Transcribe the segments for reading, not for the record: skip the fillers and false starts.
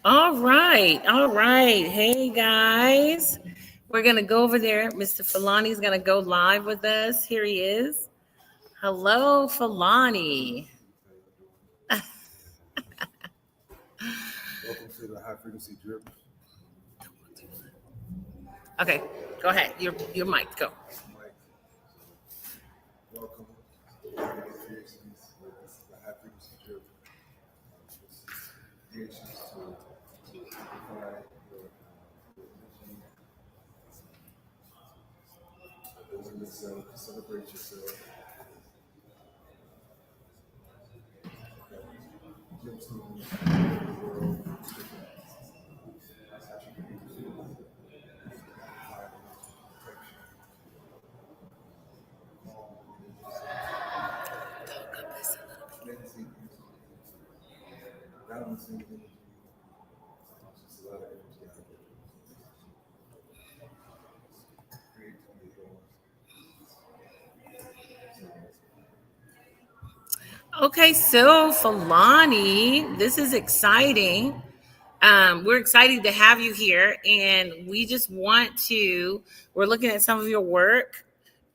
All right. All right. Hey, guys. We're going to go over there. Mr. Fulani is going to go live with us. Here he is. Hello, Fulani. Welcome to the High Frequency Drip. Okay, go ahead. Your mic, go. Welcome to the Creations with the High Frequency Drip. This is creations to amplify your energy, building yourself, celebrate yourself. Drip tunes around the world, that's how you can feel high protection, cleansing, balancing energy. Just a lot of energy out there. Create to be yours. Okay, so Fulani, this is exciting. We're excited to have you here, and we just we're looking at some of your work,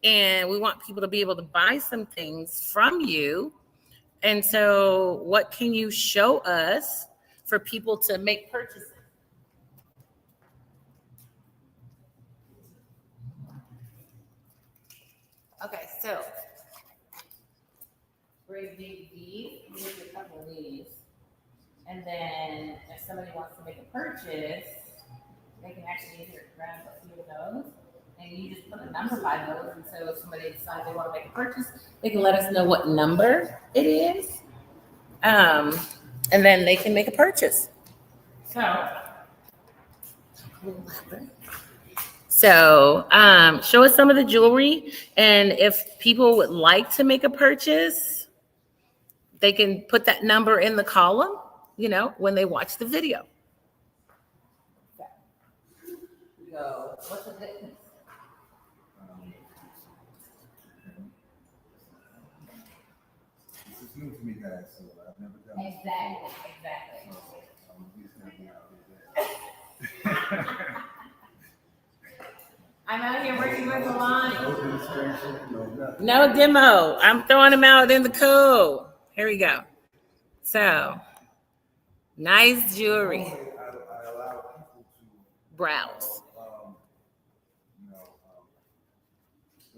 and we want people to be able to buy some things from you. And so, what can you show us for people to make purchases? Okay, so very big these. Here's a couple of these. And then if somebody wants to make a purchase, they can actually either grab a few of those and you just put a number by those. And so if somebody decides they want to make a purchase, they can let us know what number it is. And then they can make a purchase. So show us some of the jewelry. And if people would like to make a purchase, they can put that number in the column, when they watch the video. So, what's the thickness? This is new to me, guys, so I've never done this. Exactly. So I'm just going to be out there. I'm out here working with Fulani. No demonstration, no nothing. No demo. I'm throwing them out in the code. Here we go. So, nice jewelry. I allow people to Browse.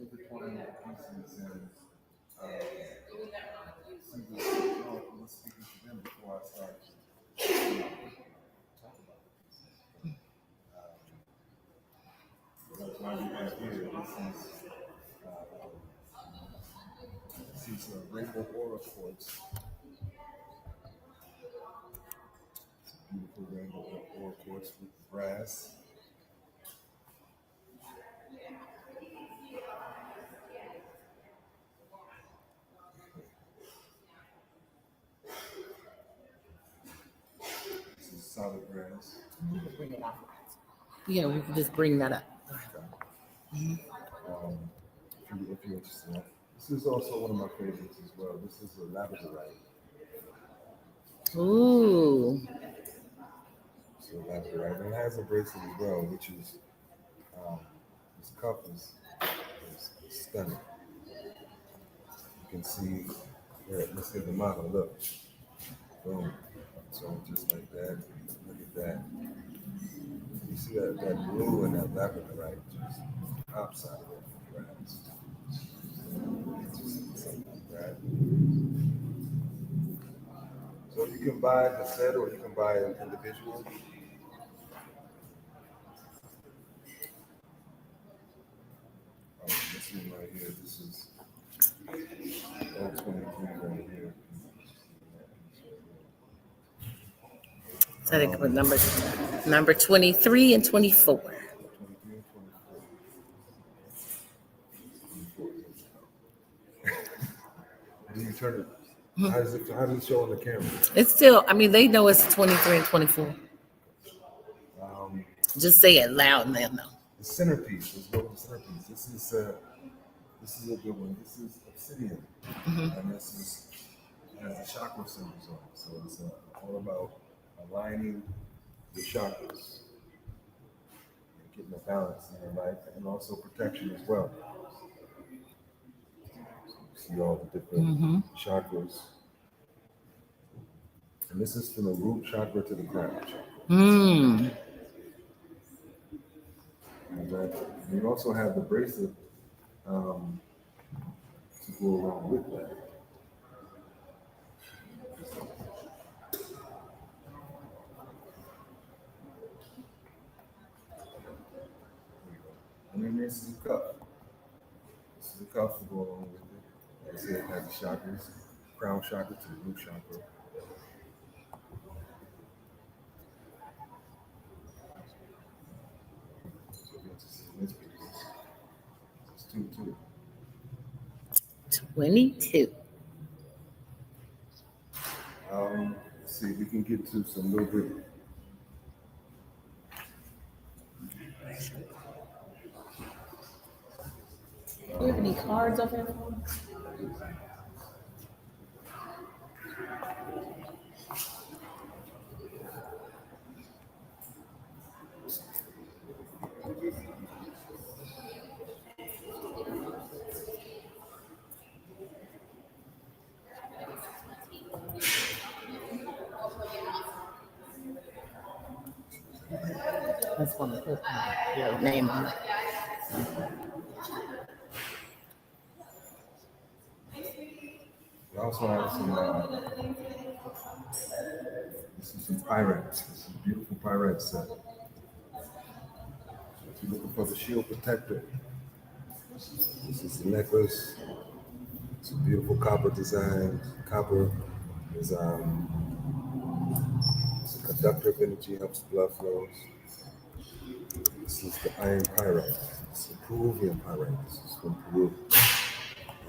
intertwine the pieces and I'm speaking to them before I start to talk about this. Like what we have here, this is a rainbow aura quartz. Beautiful rainbow aura quartz with brass. This is solid brass. Bring it up. We can just bring that up. If you're interested. This is also one of my favorites as well. This is a labradorite. Ooh. So labradorite. And it has a bracelet as well, which is this cuff is stunning. You can see here, let's get the model. Look. Boom. So just like that. Look at that. You see that blue and that labradorite just pops out of it. Something like that. So you can buy the set or you can buy an individual. This one right here, this is 023 right here. So they can put number 23 and 24. 23 and 24. How do you turn it? How does it show on the camera? It's still, they know it's 23 and 24. Just say it loud and they'll know. The centerpiece is what the centerpiece. This is a good one. This is obsidian, and this has the chakra symbols on it. So it's all about aligning your chakras and getting a balance in your life, and also protection as well. See all the different chakras. And this is from the root chakra to the crown chakra. And you also have the bracelet to go along with that. And then this is a cuff. This is a cuff to go along with it. As it has the chakras, crown chakra to the root chakra. So you have to see in this piece. It's 2-2. 22. Let's see, we can get to some little bit. Do you have any cards over there? That's one to put your name on it. We also have some, this is some pyrex. This is a beautiful pyrex set. If you're looking for the shield protector, this is the necklace. It's a beautiful copper design. Copper is it's a conductor of energy, helps blood flows. This is the iron pyrite. It's a Peruvian pyrite. This is from Peru.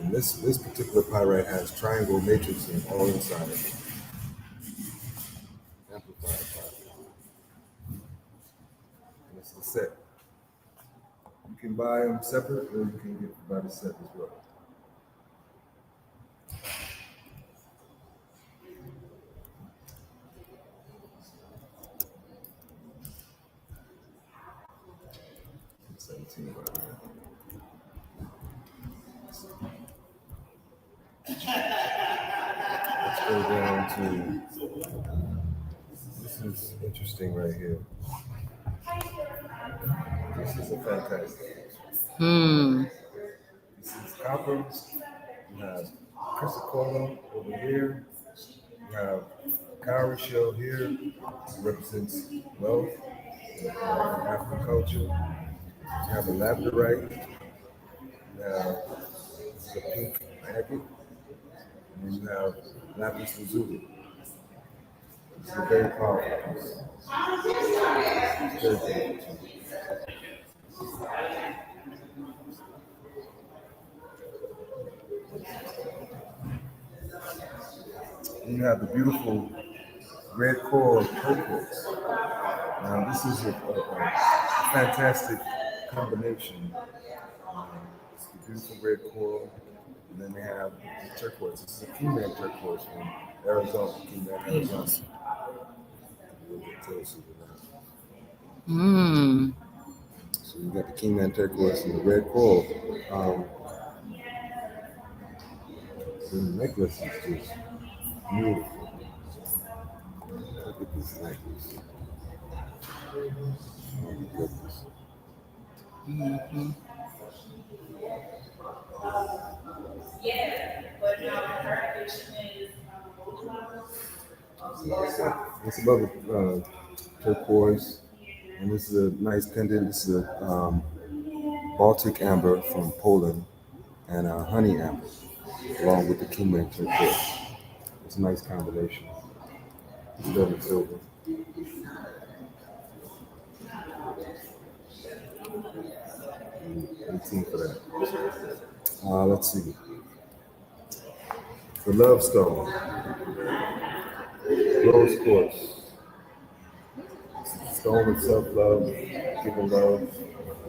And this particular pyrite has triangle matrixing all inside of it. Amplified pyrite. And it's the set. You can buy them separate, or you can get buy the set as well. It's 17 right here. Let's go down to, this is interesting right here. This is a fantastic. This is copper. You have chrysocolla over here. You have cowrie shell here. It represents wealth in African culture. You have a labradorite. You have, this is a pink agate. And then you have lapis lazuli. This is a very powerful piece. Very powerful. And you have the beautiful red coral turquoise. Now this is a fantastic combination. It's the beautiful red coral, and then they have the turquoise. This is a Kingman turquoise from Arizona, Kingman, Arizona. So you got the Kingman turquoise and the red coral. The necklace is just beautiful. Look at this necklace. Oh my goodness. It's another turquoise, and this is a nice pendant. This is a Baltic amber from Poland, and a honey amber, along with the Kingman turquoise. It's a nice combination. It's done in silver. And 18 for that. Let's see. The Love Stone. Rose quartz. Stone of self-love, giving love.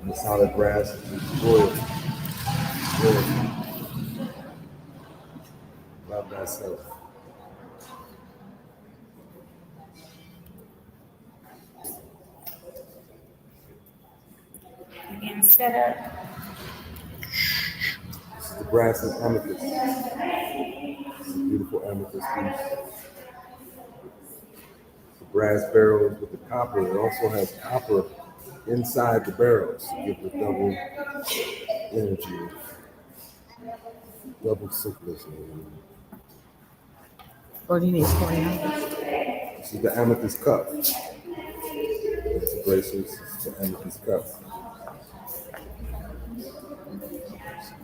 And the solid brass is royalty. Love thyself. setup. This is the brass and amethyst. This is a beautiful amethyst piece. The brass barrels with the copper. It also has copper inside the barrels to give the double energy, double circulation. What do you need? 49. This is the amethyst cup. It's the bracelets. This is the amethyst cup.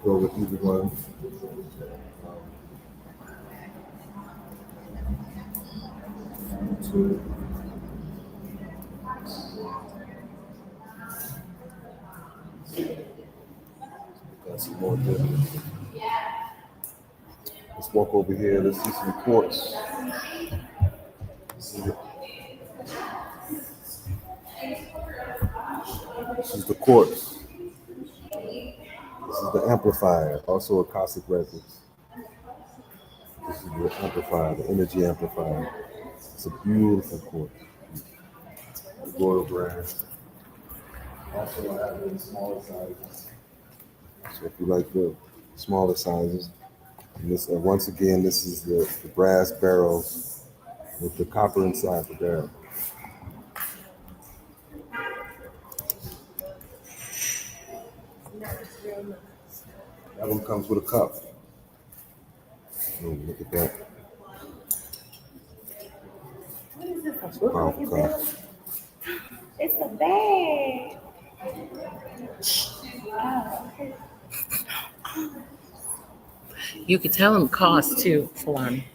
Go with either one. Two. Got some more there. Let's walk over here. Let's see some quartz. This is the quartz. This is the amplifier, also a Cossack resonance. This is the amplifier, the energy amplifier. It's a beautiful quartz. The royal brass. Also, I have in smaller sizes. So if you like the smaller sizes, and this once again, this is the brass barrels with the copper inside the barrel. That one comes with a cup. Oh, look at that. Powerful cup. It's a bag. You could tell them cost too, Fulani.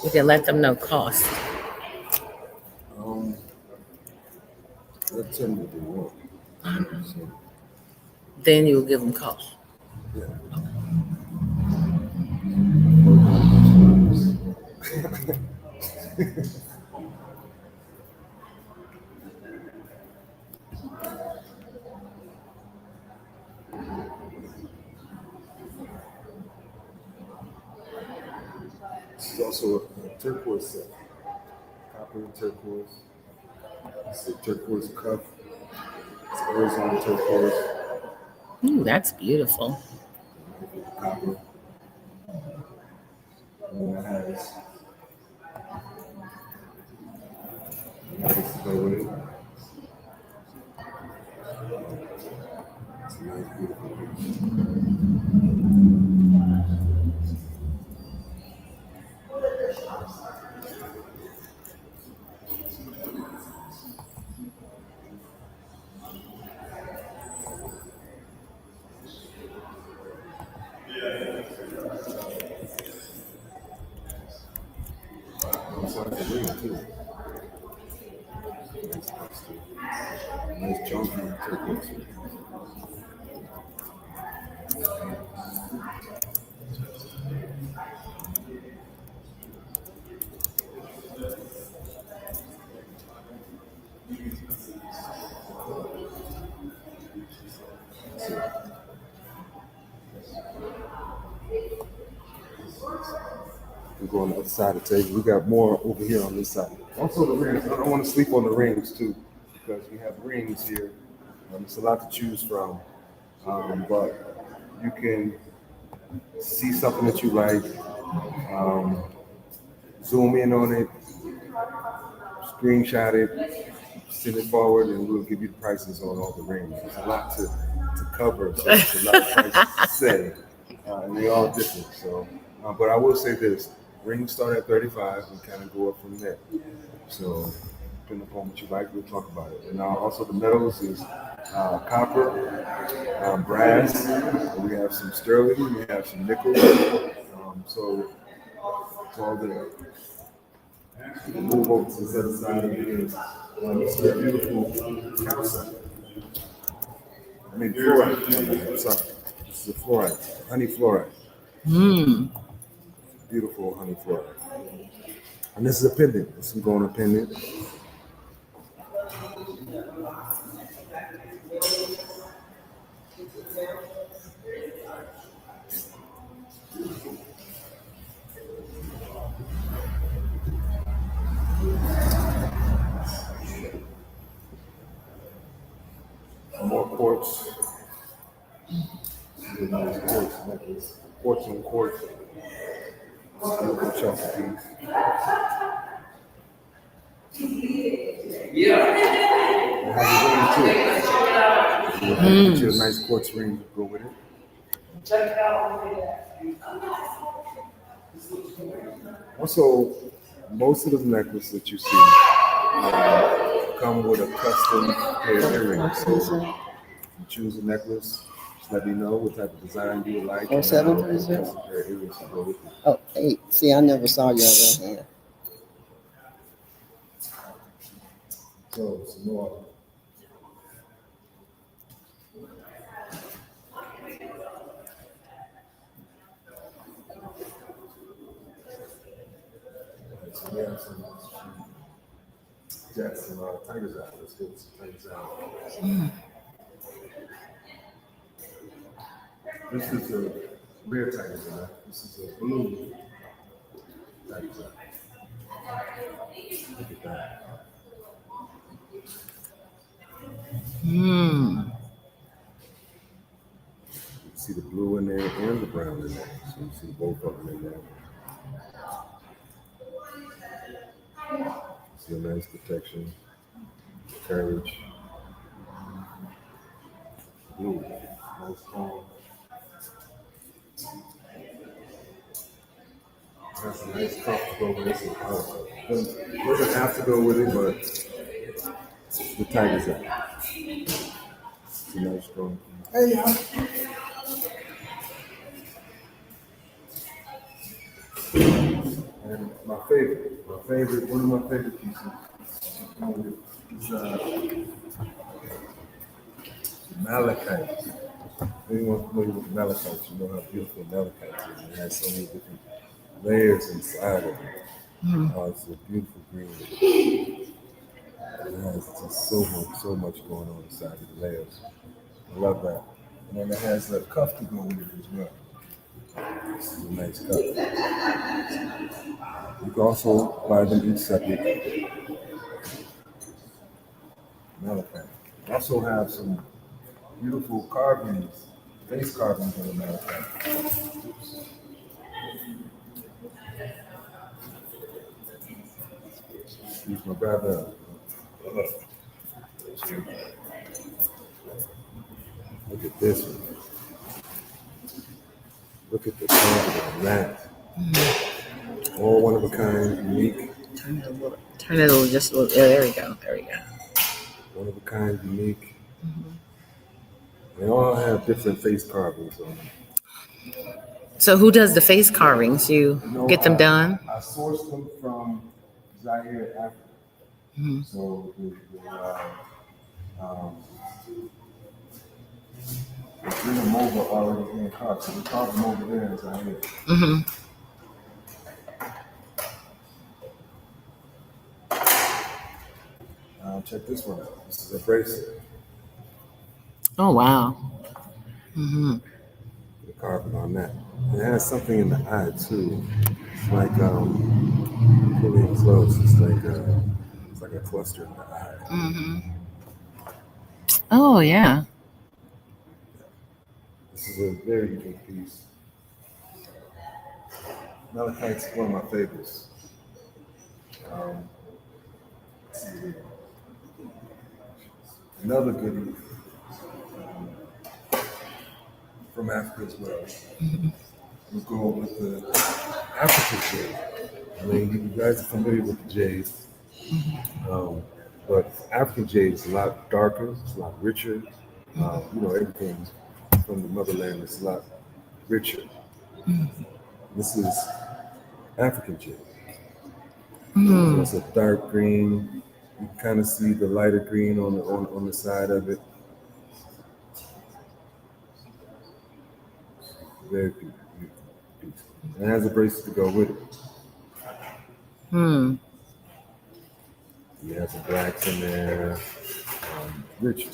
You can let them know cost. Let them what they want. So, Then you'll give them cost. yeah. This is also a turquoise set. Copper and turquoise. It's a turquoise cuff. It's horizontal turquoise. Ooh, that's beautiful. Copper. And it has nice to go with it. It's a nice, beautiful piece. Inside the ring too. Nice chunky turquoise. We go on the other side of the table. We got more over here on this side. Also the rings. I don't want to sleep on the rings too, because we have rings here. It's a lot to choose from, but you can see something that you like, zoom in on it, screenshot it, send it forward, and we'll give you the prices on all the rings. There's a lot to cover, so it's a lot of prices to say, and they're all different. So, but I will say this: rings start at 35 and kind of go up from there. So, depending upon what you like, we'll talk about it. And also the metals is copper, brass. We have some sterling. We have some nickel. So it's all there. We'll move over to the other side of here. This is a beautiful calcite. I mean fluorite. I'm sorry. This is a fluorite, honey fluorite. Beautiful honey fluorite. And this is a pendant. This is going a pendant. quartz on quartz. Beautiful chunky piece. It has a ring too. You get you a nice quartz ring to go with it. Also, most of the necklaces that you see come with a custom pair of earrings. So you choose a necklace, just let me know what type of design you would like. Oh, 736? Custom pair of earrings to go with it. Oh, 8. See, I never saw your other hand. So, some more. So we have some tigers out. Let's get some tigers out. This is a rare tiger's eye. This is a blue tiger's eye. Look at that. You see the blue in there and the brown in there. So you see both of them in there. See a nice protection, courage. Blue, nice strong. That's a nice comfortable with it. Doesn't have to go with it, but the tiger's eye. It's a nice strong piece. Hey, and my favorite, one of my favorite pieces is malachite. Anyone familiar with malachite, you know how beautiful malachite is. It has so many different layers inside of it. Oh, it's a beautiful green. It has just so much going on inside of the layers. I love that. And then it has a cuff to go with it as well. This is a nice cuff. You can also buy them each separate. Malachite. We also have some beautiful carvings, face carvings on the malachite. Excuse my brother. Look at this one. Look at the carving on that. All one of a kind, unique. Turn it a little, just a little. There we go. One of a kind, unique. They all have different face carvings on them. So who does the face carvings? You get them done? I sourced them from Zaire, Africa. So they bring them over already in carved. So we carve them over there in Zaire. Check this one out. This is a bracelet. Oh, wow. The carving on that. It has something in the eye too. It's like pulling close. It's like a cluster in the eye. Oh, yeah. This is a very unique piece. Malachite's one of my favorites. Let's see here. Another goodie from Africa as well. We'll go with the African jade. I mean, you guys are familiar with the jade, but African jade is a lot darker, it's a lot richer. Everything from the motherland is a lot richer. This is African jade. So it's a dark green. You can kind of see the lighter green on the side of it. Very beautiful. And it has a bracelet to go with it. You have some blacks in there. Rich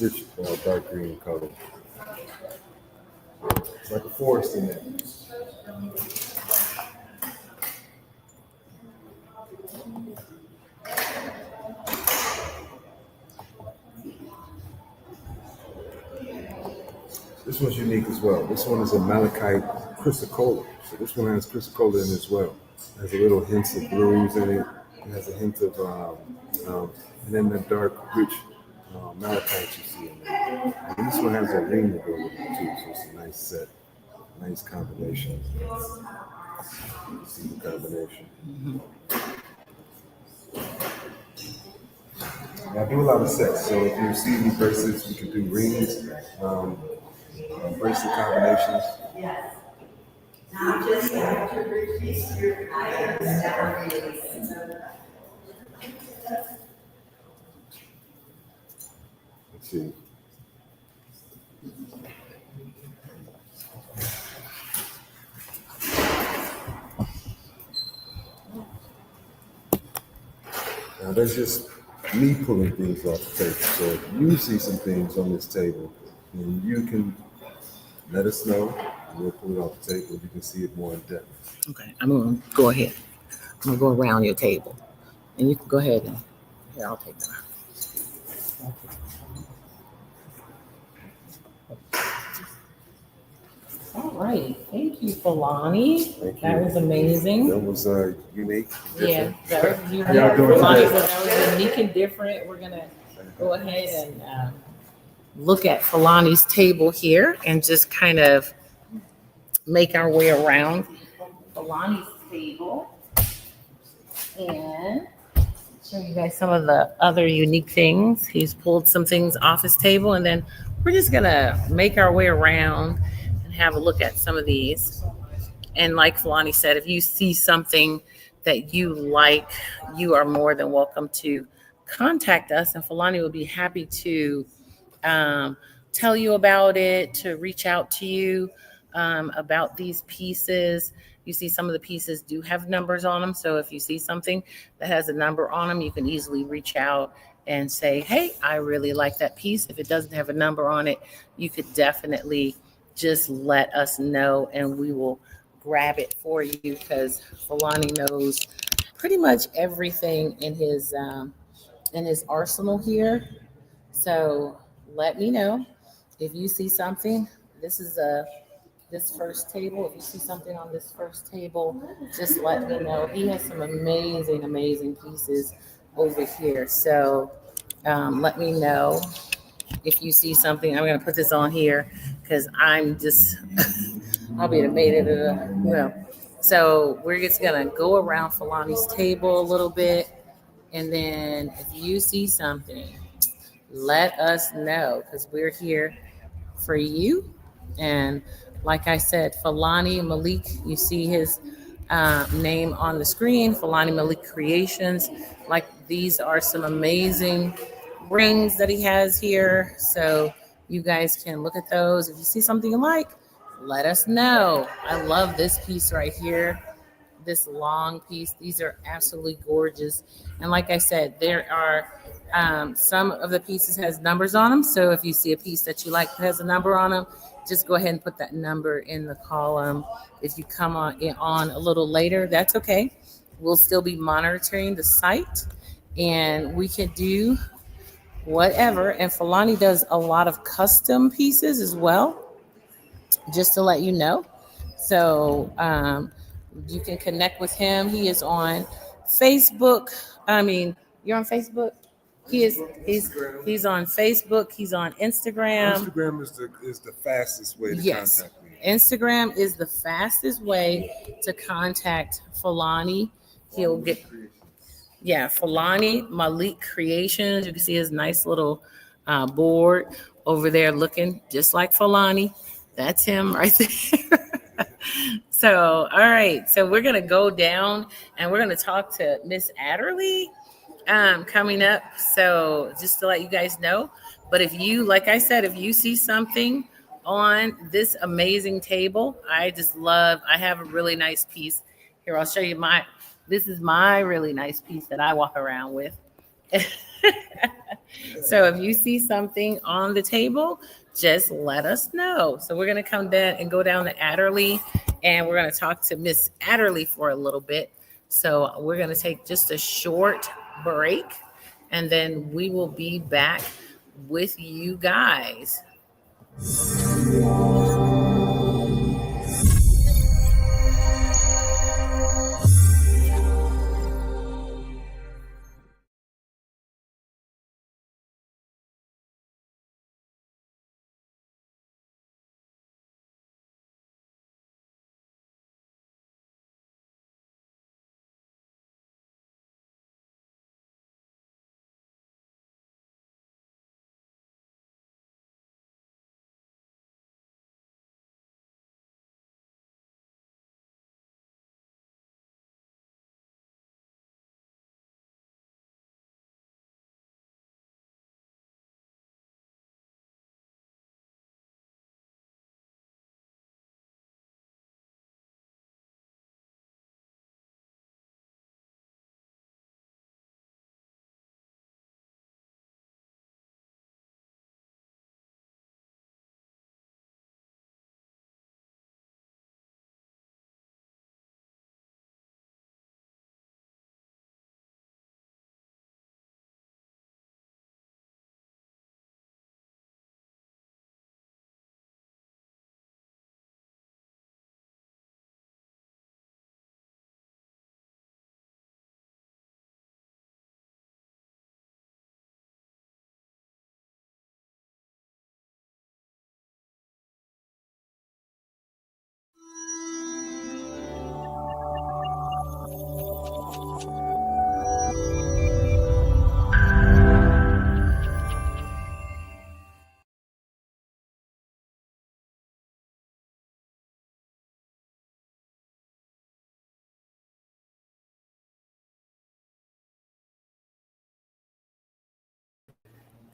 dark green color. It's like a forest in there. This one's unique as well. This one is a malachite chrysocolla. So this one has chrysocolla in it as well. It has a little hints of blues in it. It has a hint of, and then the dark, rich malachite you see in there. And this one has a green to go with it too, so it's a nice set, nice combination. You see the combination. Mm-hmm. I do a lot of sets, so if you see these bracelets, we can do rings, bracelet combinations. Let's see. Now that's just me pulling things off the table. So if you see some things on this table, then you can let us know. We'll pull it off the table. You can see it more in depth. Okay, I'm going to go ahead. I'm going to go around your table. And you can go ahead and, here, I'll take that. All right. Thank you, Fulani. Thank That you. was amazing. That was unique. Yeah, that was unique. How y'all doing Fulani today? said that was unique and different. We're going to go ahead and look at Fulani's table here and just kind of make our way around Fulani's table and show you guys some of the other unique things. He's pulled some things off his table, and then we're just gonna make our way around and have a look at some of these. And like Fulani said, if you see something that you like, you are more than welcome to contact us, and Fulani will be happy to tell you about it, to reach out to you about these pieces. You see some of the pieces do have numbers on them. So if you see something that has a number on them, you can easily reach out and say, hey, I really like that piece. If it doesn't have a number on it, you could definitely just let us know and we will grab it for you, because Fulani knows pretty much everything in his arsenal here. So let me know if you see something. This is this first table. If you see something on this first table, just let me know. He has some amazing pieces over here. So let me know if you see something. I'm going to put this on here because I'm just, I'll be made it. So we're just going to go around Fulani's table a little bit. And then if you see something, let us know, because we're here for you. And like I said, Fulani Malik, you see his name on the screen, Fulani Malik Creations. Like, these are some amazing rings that he has here. So you guys can look at those. If you see something you like, let us know. I love this piece right here, this long piece. These are absolutely gorgeous. And like I said, there are some of the pieces has numbers on them. So if you see a piece that you like that has a number on them, just go ahead and put that number in the column. If you come on a little later, that's okay. We'll still be monitoring the site, and we can do whatever. And Fulani does a lot of custom pieces as well, just to let you know. So you can connect with him. He is on Facebook. You're on Facebook? He's on Facebook. He's on Instagram. Instagram is the fastest way to contact me. Instagram is the fastest way to contact Fulani. He'll get Fulani Malik Creations. You can see his nice little board over there looking just like Fulani. That's him right there. So, all right. So we're going to go down and we're going to talk to Miss Adderley coming up. So just to let you guys know. But if you, like I said, if you see something on this amazing table, I have a really nice piece. Here, I'll show you this is my really nice piece that I walk around with. So if you see something on the table, just let us know. So we're going to come down and go down to Adderley, and we're going to talk to Miss Adderley for a little bit. So we're going to take just a short break, and then we will be back with you guys.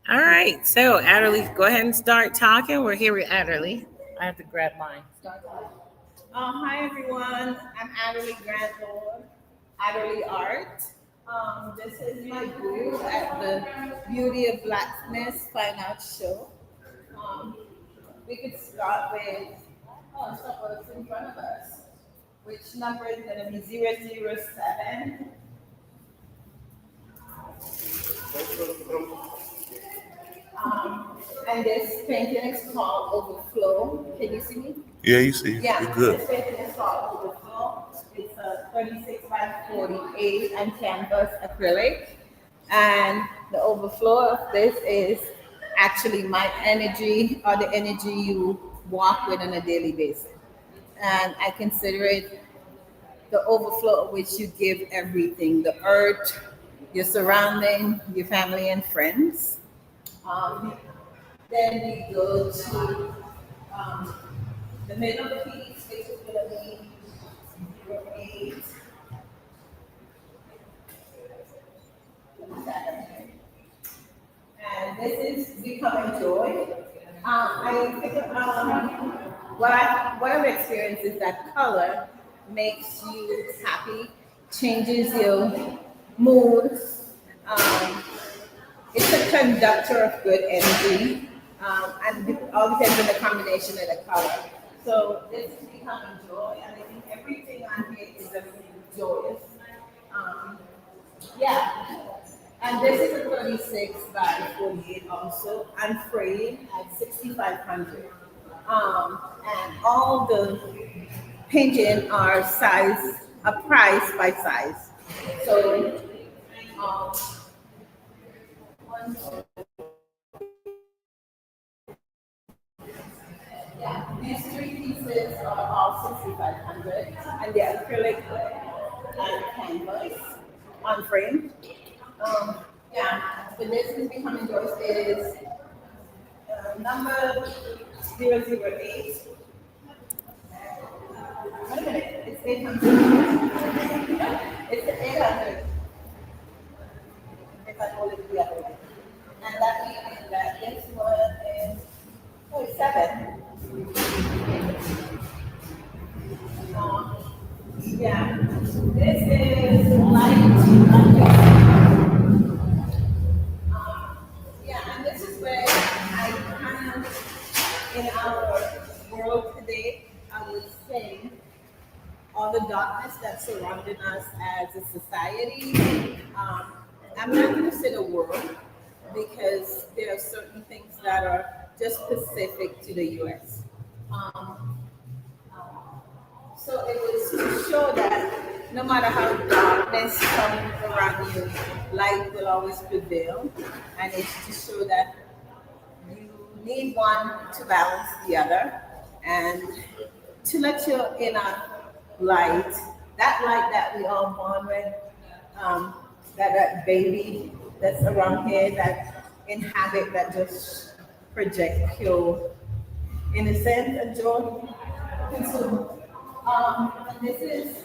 All right. So, Adderley, go ahead and start talking. We're here with Adderley. I have to grab mine. Hi everyone, I'm Adderley Grant Lord, Adderley Art. This is my booth at the Beauty of Blackness Fine Art Show. Um, we could start with what's in front of us, which number is going to be 007. And this painting is called Overflow. Can you see me? Yeah, you see. Yeah, You're good. this painting is called Overflow. It's a 36 by 48 and canvas acrylic. And the overflow of this is actually my energy or the energy you walk with on a daily basis. And I consider it the overflow of which you give everything, the earth, your surrounding, your family and friends. Um, then we go to um, the middle piece, which is going to be 8. And this is Becoming Joy. I think what I've experienced is that color makes you happy, changes your mood. Um, it's a conductor of good energy, and it all depends on the combination of the color. So this is Becoming Joy, and I think everything on here is joyous. Um, yeah. And this is a 36 by 48 also, and framed at 6,500. And all the painting are price by size. So, um, one, yeah, these 3 pieces are all 6,500, and they're acrylic and canvas on frame. Yeah, so this is Becoming Joyce is number 008. Wait a minute, it's 800. It's 800. If I hold it the other way. And that means that this one is 7. Yeah, this is light. Yeah, and this is where I kind of, in our world today, I would say all the darkness that's surrounding us as a society. I'm not going to say the world because there are certain things that are just specific to the US. Um, so it was to show that no matter how darkness comes around you, light will always prevail. And it's to show that you need one to balance the other and to let your inner light, that light that we all born with, that baby that's around here that inhabit, that just project pure innocence and joy. And so, and this is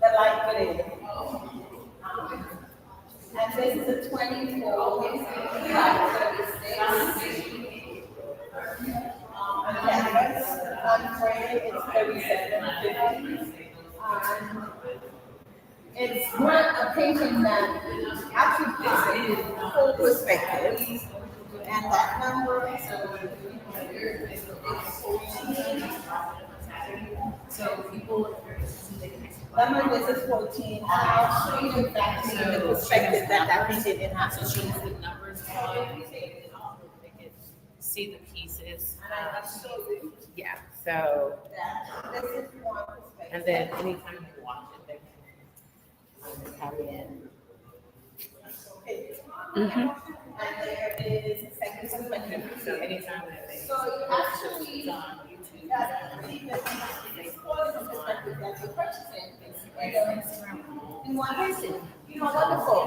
the light within. And this is a 24 by 36. On canvas, on frame, it's 37.50. It's a painting that actually puts it in full perspective. And that number is 14. So people, number this is 14. And I'll show you exactly the perspective that painting in has. So shows the numbers on they can see the pieces. Yeah. So This is one perspective. and then anytime you watch it, they can tap in. And there is a second perspective. So anytime that they So actually, it's on YouTube, it's for the perspective that you're purchasing in one person. How wonderful.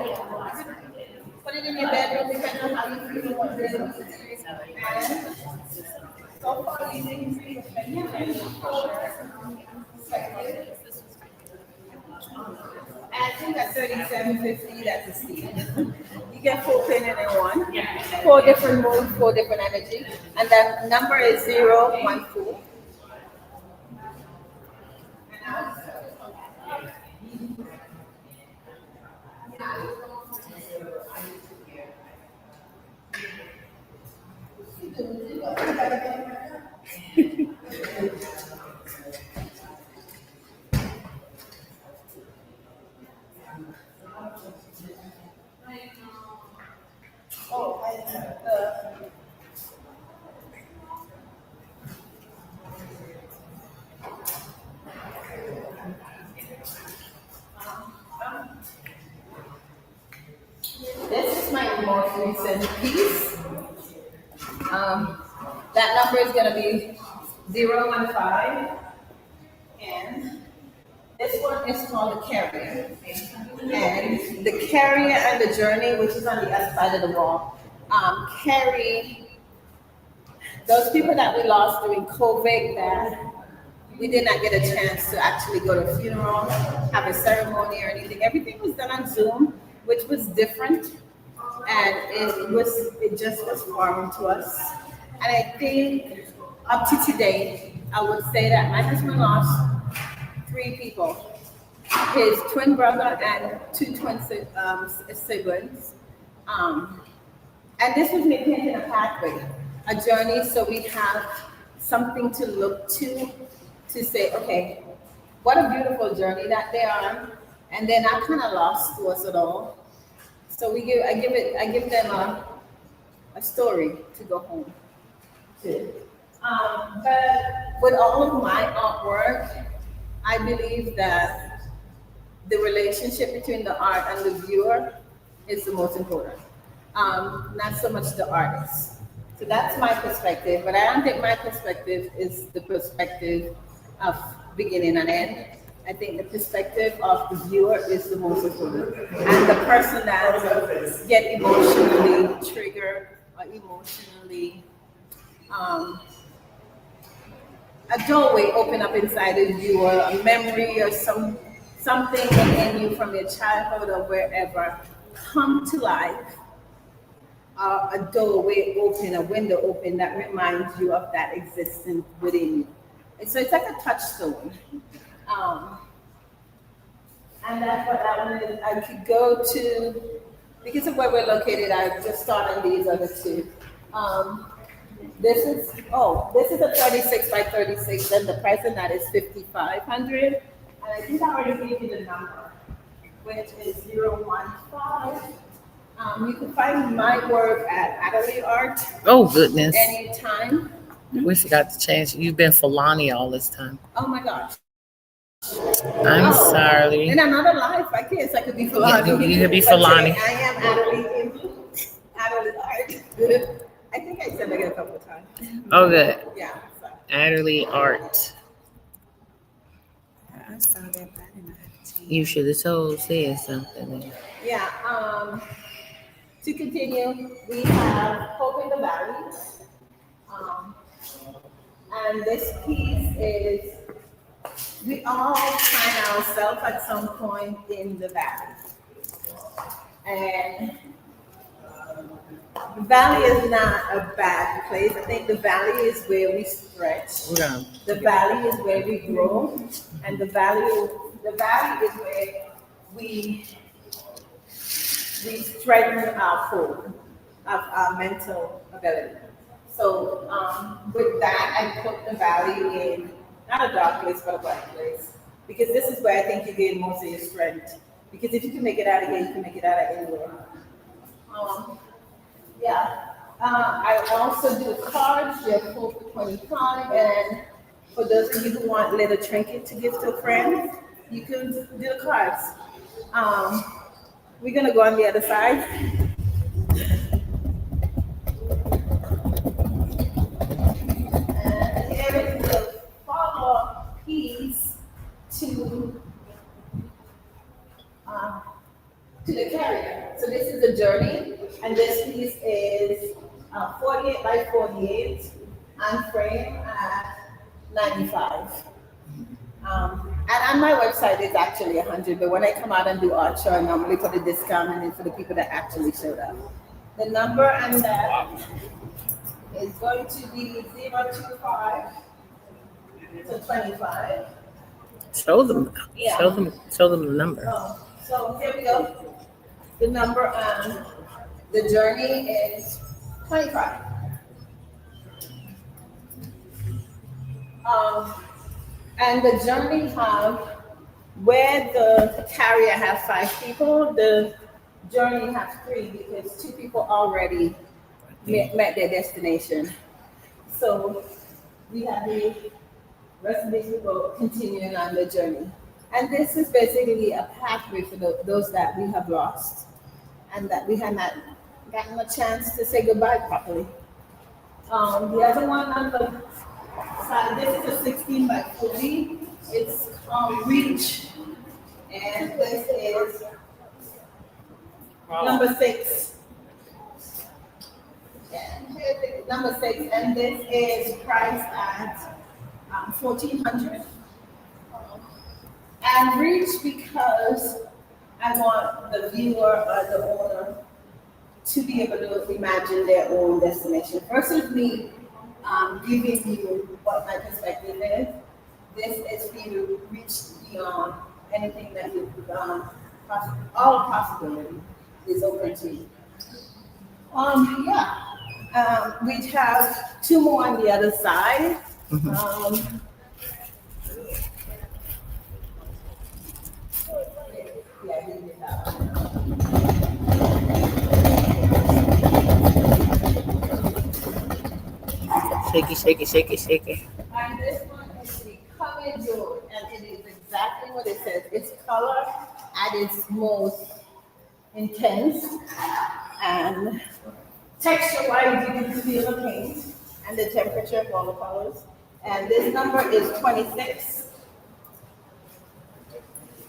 Put it in your bedroom, depending on how you feel what day of the week. And so far, using perspective. And think at 37.50, that's a steal. You get 4 pin in one, 4 different modes, 4 different energy, and then number is 014. This is my most recent piece. That number is going to be 015, and this one is called the carrier. And the carrier and the journey, which is on the other side of the wall, carry those people that we lost during COVID that we did not get a chance to actually go to a funeral, have a ceremony or anything. Everything was done on Zoom, which was different. And it just was foreign to us. And I think up to today, I would say that my husband lost 3 people. His twin brother and 2 twin siblings. And this was me painting a pathway, a journey, so we have something to look to say, okay, what a beautiful journey that they are. And they're not kind of lost to us at all. So I give them a story to go home to. But with all of my artwork, I believe that the relationship between the art and the viewer is the most important. Not so much the artist. So that's my perspective, but I don't think my perspective is the perspective of beginning and end. I think the perspective of the viewer is the most important. And the person that get emotionally triggered or emotionally, a doorway open up inside the viewer, a memory or something in you from your childhood or wherever come to life. A doorway open, a window open that reminds you of that existence within you. And so it's like a touchstone. And that's what that one is. I could go to, because of where we're located, I just started these other 2. This is a 36 by 36, and the price on that is $5,500. And I think I already gave you the number, which is 015. You can find my work at Adelaide Art. Oh, goodness. Anytime. We forgot to change. You've been Fulani all this time. Oh my gosh. I'm sorry. In another life, I guess I could be Fulani. You could be But Fulani. I am Adelaide Art. I think I said it a couple of times. Oh, good. Yeah. So. Adderley Art. I saw that, but I didn't have to. You should have said something. Yeah. To continue, we have Hope in the Valley. And this piece is, we all find ourselves at some point in the valley. And the valley is not a bad place. I think the valley is where we stretch. Yeah. The valley is where we grow. And the valley is where we strengthen our core, our mental ability. So with that, I put the valley in, not a dark place, but a bright place. Because this is where I think you gain most of your strength. Because if you can make it out of here, you can make it out of anywhere. I also do cards. They're full for 25. And for those of you who want little trinket to give to a friend, you can do the cards. We're going to go on the other side. And here is the follow-up piece to the carrier. So this is a journey, and this piece is 48 by 48 and frame at 95. And on my website, it's actually 100. But when I come out and do art show, I normally put a discount in it for the people that actually showed up. The number on that is going to be 025 to 25. Show them. Yeah. Show them the number. Oh, so here we go. The number on the journey is 25. And the journey have where the carrier has 5 people, the journey has 3 because 2 people already met their destination. So we have the rest of these people continuing on the journey. And this is basically a pathway for those that we have lost and that we have not gotten a chance to say goodbye properly. The other one on the side, this is a 16 by 40. It's called Reach. And this is number 6. And here's number 6. And this is priced at $1,400. And Reach because I want the viewer or the owner to be able to imagine their own destination versus me giving you what my perspective is. This is for you to reach beyond anything that you all possibility is open to you. We have 2 more on the other side. Shaky, shaky, shaky, shaky. And this one is the color jewel, and it is exactly what it says. It's color at its most intense, and texture-wise, you can feel the paint and the temperature of all the colors. And this number is 26.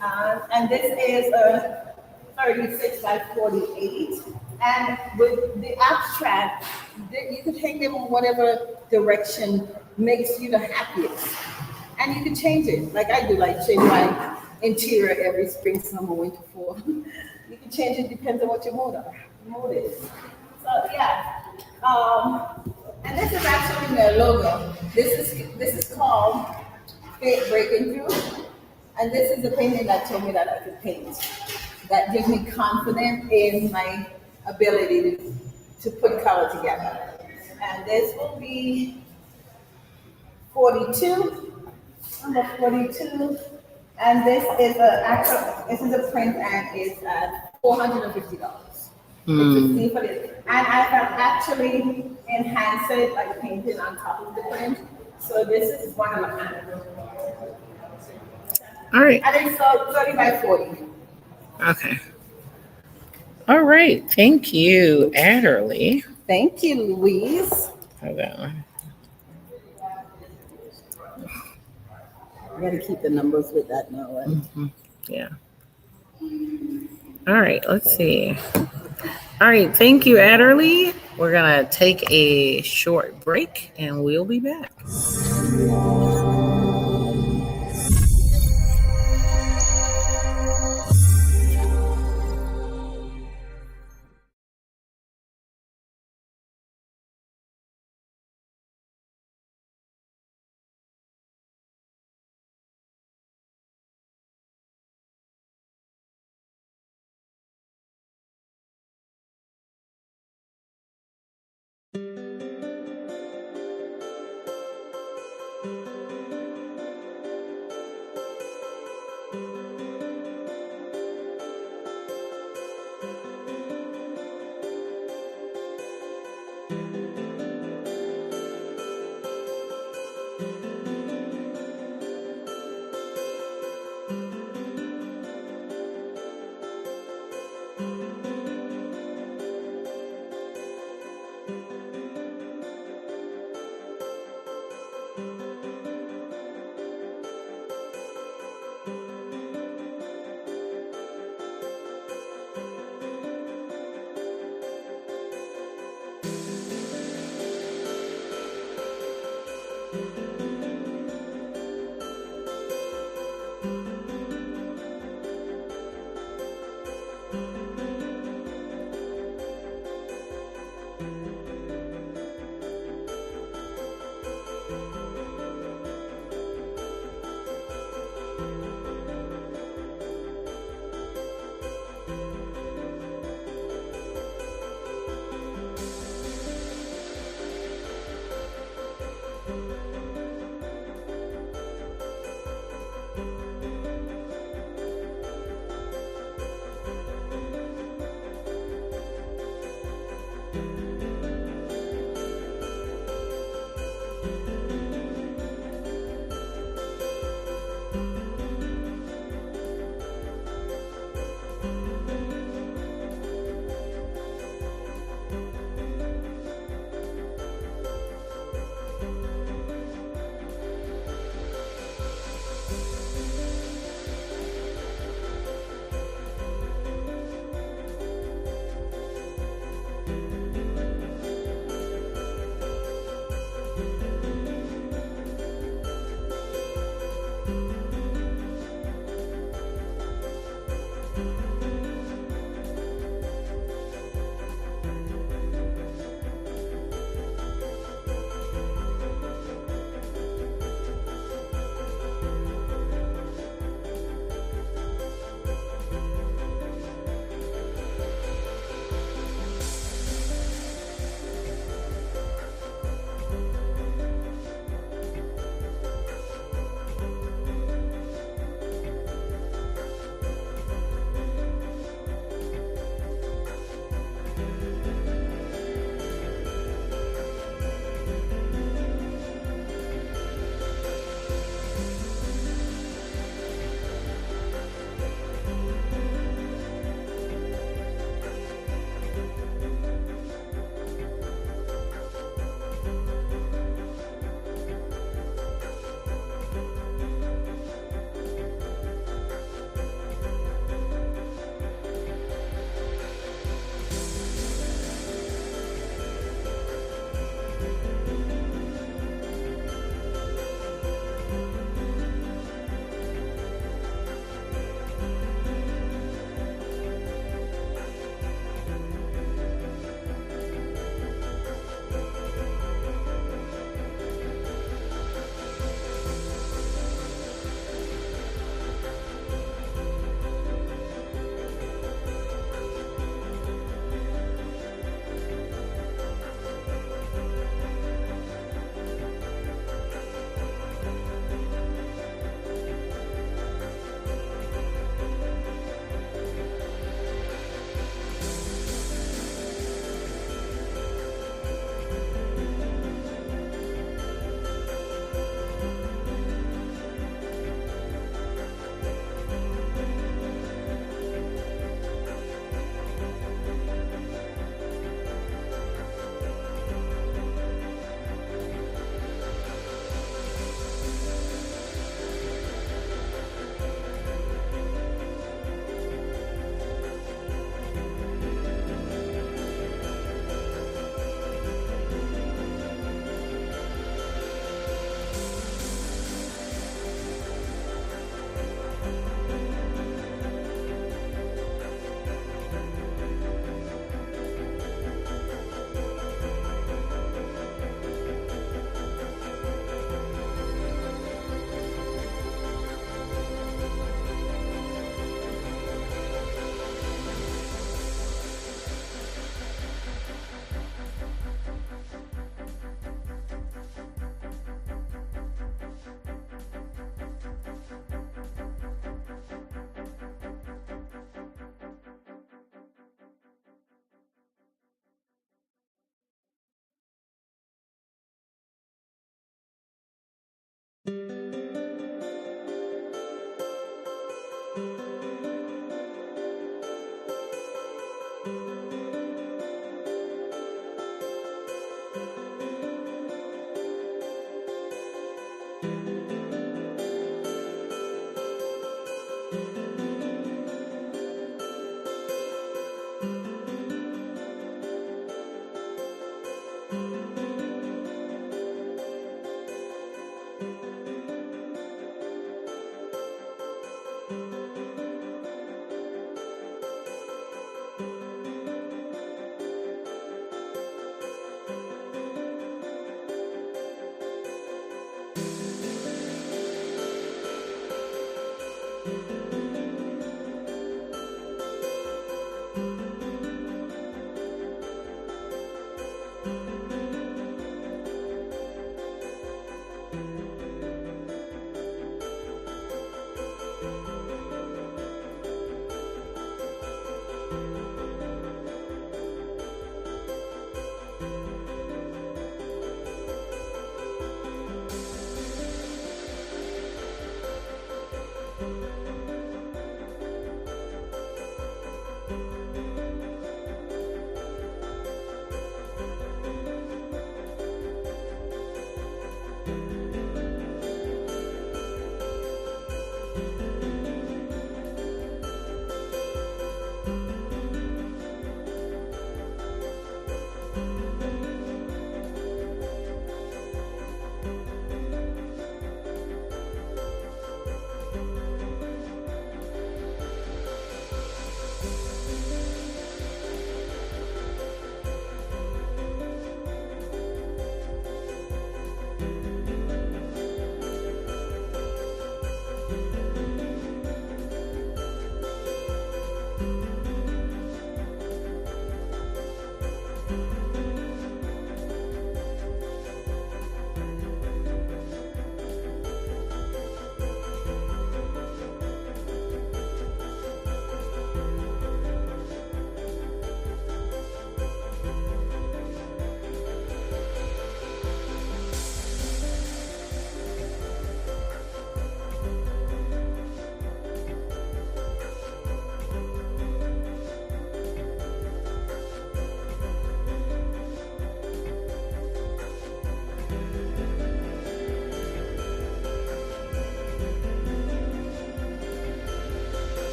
And this is a 36 by 48. And with the abstract, you can take them in whatever direction makes you the happiest. And you can change it, like I do, like change my interior every spring, summer, winter, fall. You can change it, depends on what your mood is. So yeah. And this is actually their logo. This is called Fate Breaking Through. And this is the painting that told me that I could paint. That gives me confidence in my ability to put color together. And this will be 42, number 42. And this is a print and it's at $450. It's for this. And I have actually enhanced it by painting on top of the print. So this is one of my kind. All right. And it's 30 by 40. Okay. All right. Thank you, Adderley. Thank you, Louise. Hold on. I gotta keep the numbers with that now, right? Mm-hmm. Yeah. All right. Let's see. All right. Thank you, Adderley. We're going to take a short break and we'll be back.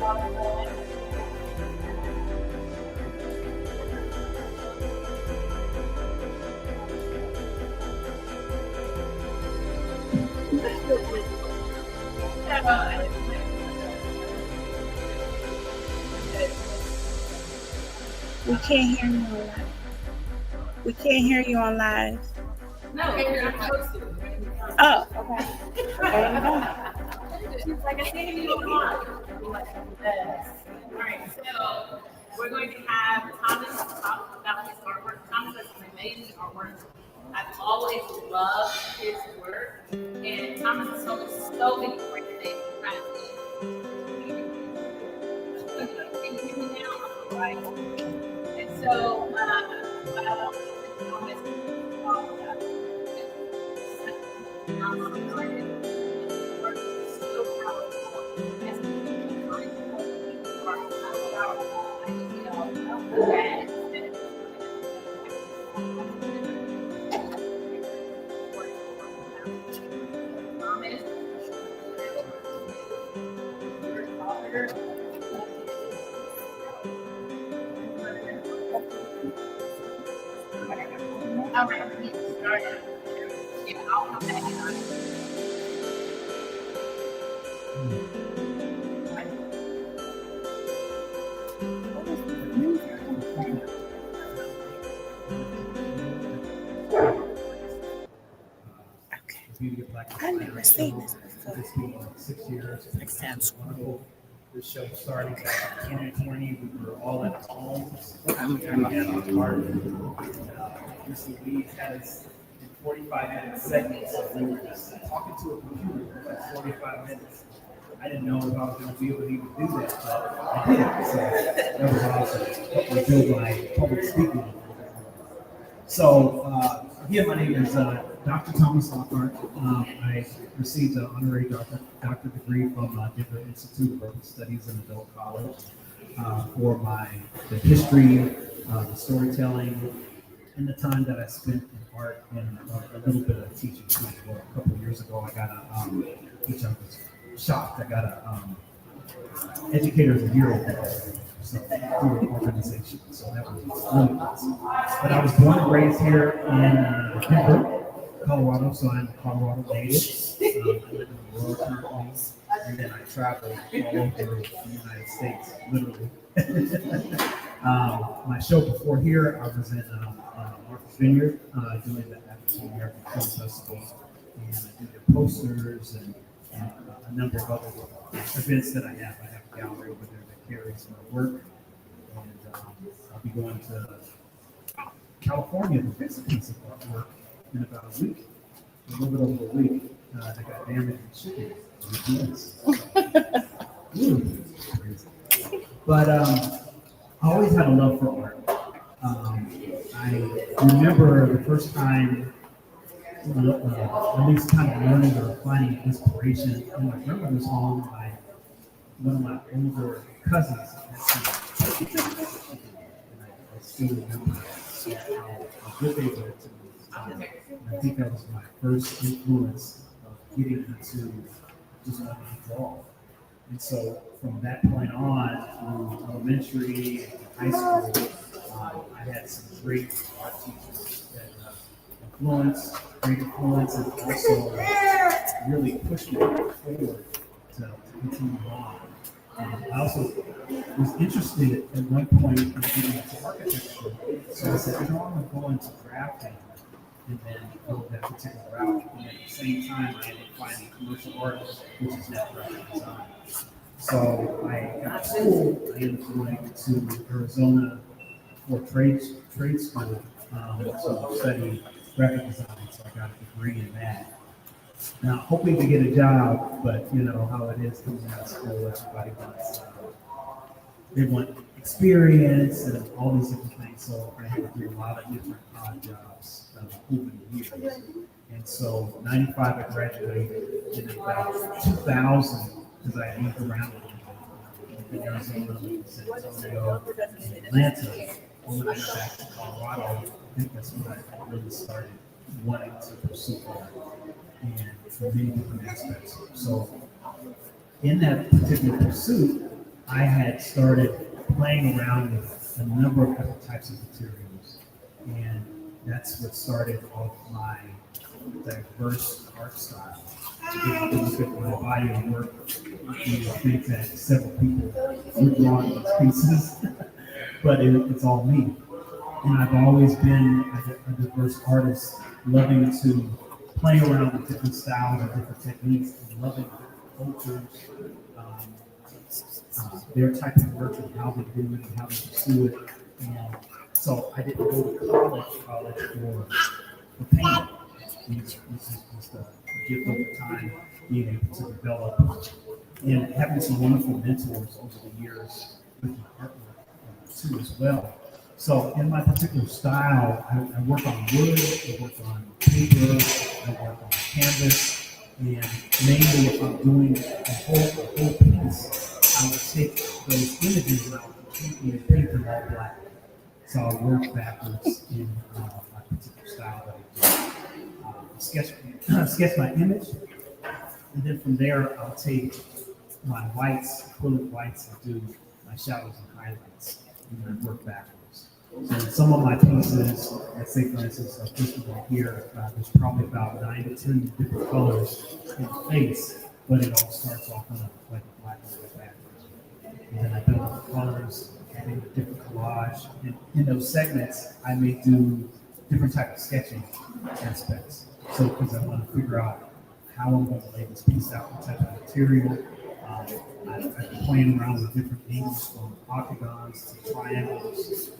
We can't hear you on live. We can't hear you on live. No, you're posted. Oh, okay. There you go. She's like, I can't hear you on. Yes. All right, so we're going to have Thomas talk about his artwork. Thomas has some amazing artwork. I've always loved his work, and Thomas has told us so many great things about it. Can you hear me now? Right. And so, what I want to Thomas to talk about work is so powerful. As people are so powerful, you know, that all right, we started. Yeah, I'll come back on it. Beauty of Blackness. I never seen this before. It's been like 6 years. It's wonderful. The show started back in 2020. We were all at home. We had our party. Mr. Lee had us in 45-minute segments. So we were just talking to a computer for like 45 minutes. I didn't know if I was going to be able to even do that, but I did. So that was awesome. We built my public speaking. So again, my name is Dr. Thomas Lockhart. I received an honorary doctorate degree from Denver Institute of Urban Studies and Adult College for the history, the storytelling, and the time that I spent in art and a little bit of teaching too. Well, a couple of years ago, I got which I was shocked. I got a Educator of the Year award. So through an organization. So that was really awesome. But I was born and raised here in Denver, Colorado, so I'm a Colorado native. I live in the world currently, and then I travel all over the United States, literally. My show before here, I was in Martha's Vineyard doing the African American Film Festival, and I do the posters and a number of other events that I have. I have a gallery over there that carries my work, and I'll be going to California to visit a piece of artwork in about a week, a little bit over a week. That got damaged in shipping. But I always had a love for art. I remember the first time, at least kind of learning or finding inspiration in my grandmother's home. One of my older cousins had some, and I still remember how good they were to me. And I think that was my first influence of getting into just wanting to draw. And so from that point on, through elementary and high school, I had some great art teachers that great influence, and also really pushed me forward to continue on. I also was interested at one point in getting into architecture, so I said, I'm going to go into drafting and then go that particular route. And at the same time, I ended up finding commercial art, which is now graphic design. So I got to school, I ended up going to Arizona for trade school to study graphic design. So I got a degree in that. Now, hoping to get a job, but you know how it is coming out of school. Everybody wants, they want experience and all these different things. So I had to do a lot of different odd jobs over the years. And so, 95, I graduated in about 2000 because I moved around in Arizona, San Antonio, and Atlanta. And when I got back to Colorado, I think that's when I really started wanting to pursue art. And for many different aspects. So in that particular pursuit, I had started playing around with a number of different types of materials, and that's what started off my diverse art style. To get a look at my body of work, you think that several people were drawing these pieces, but it's all me. And I've always been a diverse artist, loving to play around with different styles and different techniques, and loving cultures, um, their type of work and how they do it and how they pursue it. And so I didn't go to college for painting. This is just a gift over time, being able to develop and having some wonderful mentors over the years with my artwork too as well. So in my particular style, I work on wood, I work on paper, I work on canvas, and mainly if I'm doing a whole piece, I will take those images and I'll completely paint them all black. So I'll work backwards in my particular style that I do. Sketch my image, and then from there I'll take my whites, acrylic whites, and do my shadows and highlights, and then work backwards. So in some of my pieces, let's say for instance, this one here, there's probably about 9 to 10 different colors in the face, but it all starts off on like a black and white backwards. And then I build up the colors, adding a different collage, and in those segments, I may do different type of sketching aspects. So because I want to figure out how I'm going to lay this piece out, what type of material. I've been playing around with different angles from octagons to triangles,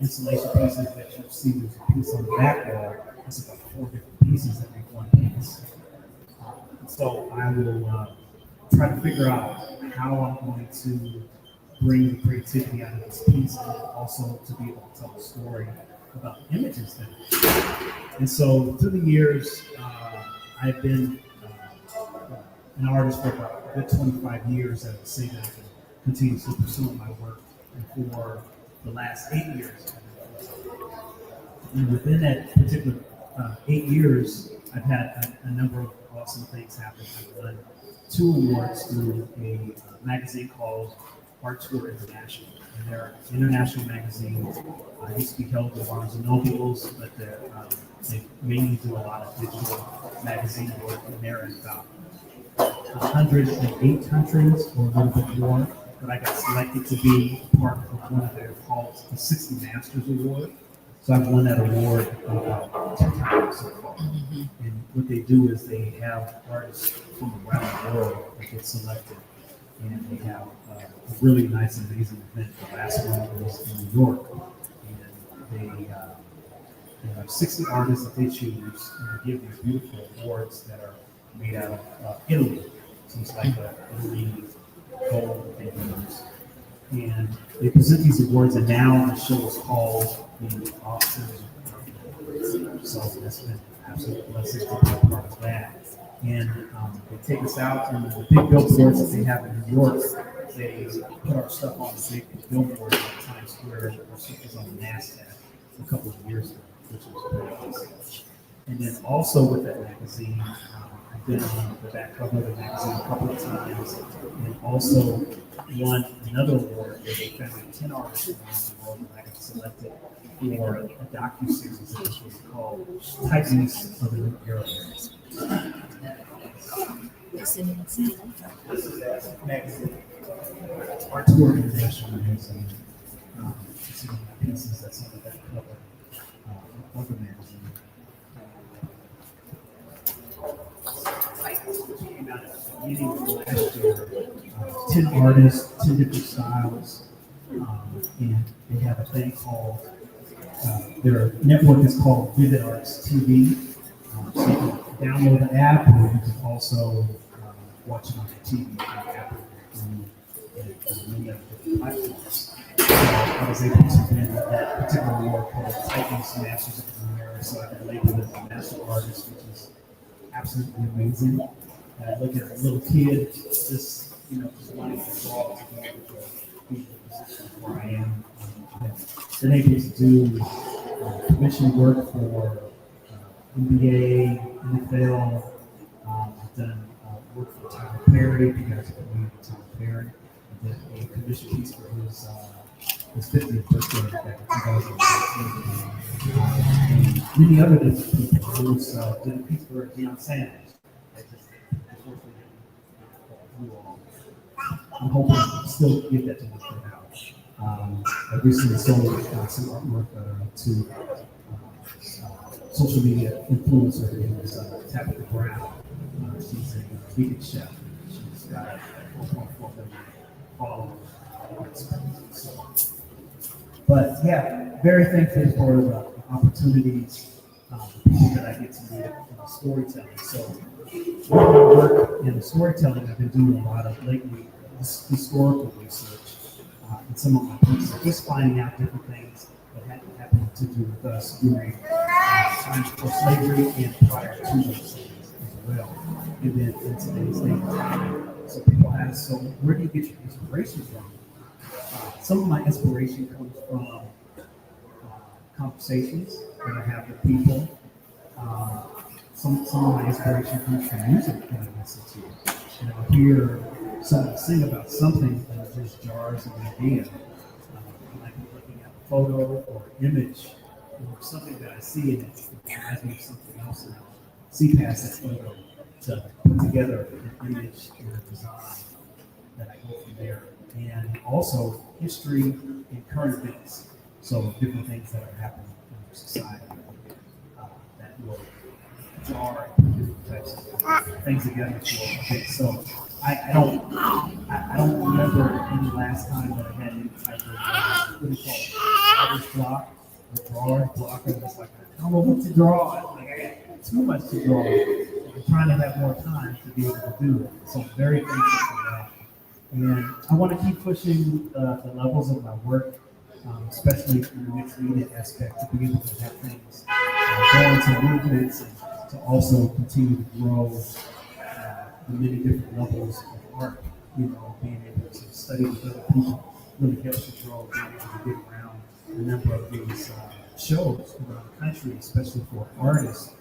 installation pieces that you'll see. There's a piece on the back wall. It's about 4 different pieces that make one piece. So I will try to figure out how I'm going to bring the creativity out of this piece, and also to be able to tell a story about the images that. And so through the years, I've been an artist for about a good 25 years. I would say that I've been continuously pursuing my work, and for the last 8 years. And within that particular 8 years, I've had a number of awesome things happen. I've won 2 awards through a magazine called Art Tour International. And they're international magazines. Used to be held in Barnes and Nobles, but they mainly do a lot of digital magazine work, and they're in about 108 countries or a little bit more. But I got selected to be part of one of their called the 60 Masters Award. So I've won that award about 2 times so far. And what they do is they have artists from around the world that get selected, and they have a really nice, amazing event. The last one was in New York, and they have 60 artists that they choose, and they give these beautiful awards that are made out of Italy. So it's like a Italy gold they use. And they present these awards, and now the show is called the Oscars. So that's been an absolute blessing to be a part of that. And they take us out, and the big billboards that they have in New York, they put our stuff on the big billboard at Times Square. Our stuff was on NASDAQ a couple of years ago, which was pretty awesome. And then also with that magazine, I've been on the back cover of the magazine a couple of times, and also won another award where they found 10 artists around the world, and I got selected for a docu-series that was called Titans of the New Era. This is that magazine, Art Tour International magazine. Some of the pieces that's on that cover of the magazine. Came out at the beginning of last year. 10 artists, 10 different styles, and they have a thing called, their network is called Vivid Arts TV. So you can download the app, or you can also watch it on the TV on Apple and many other different platforms. So I was able to win that particular award called Titans Masters of the New Era. So I've been labeled as a master artist, which is absolutely amazing. And I look at a little kid, just wanting to draw to be able to be in the position where I am. I've been able to do commission work for NBA, NFL. I've done work for Tyler Perry, if you guys are familiar with Tyler Perry. did a commission piece for his 50th birthday back in 2019. And many other different people. I was did a piece for Deion Sanders. That just unfortunately didn't go on. I'm hoping to still get that to work out. I recently sold some artwork to social media influencer who is Tabitha Brown. She's a vegan chef. She's got 4.4 million followers. So, but yeah, very thankful for the opportunities, the people that I get to meet in the storytelling. So, with my work in the storytelling, I've been doing a lot of lately historical research in some of my pieces, just finding out different things that happened to do with us during times before slavery and prior to those things as well. And then in today's day, so people ask, so where do you get your inspiration from? Some of my inspiration comes from conversations that I have with people. Some of my inspiration comes from music that I listen to. And I'll hear someone sing about something that just jars an idea. I might be looking at a photo or image or something that I see and it reminds me of something else, and I'll see past that photo to put together an image or a design that I go from there. And also history and current events. So different things that are happening in our society that will jar different types of things together for a bit. So I don't remember any last time that I had any type of what do you call it, writer's block, or drawing block, and it's like I don't know what to draw. Like I got too much to draw. I'm trying to have more time to be able to do it. So I'm very thankful for that. And I want to keep pushing the levels of my work, especially in the mixed media aspect, to be able to have things go into movements and to also continue to grow the many different levels of art. You know, being able to study with other people really helps you grow, being able to get around a number of these shows around the country, especially for artists.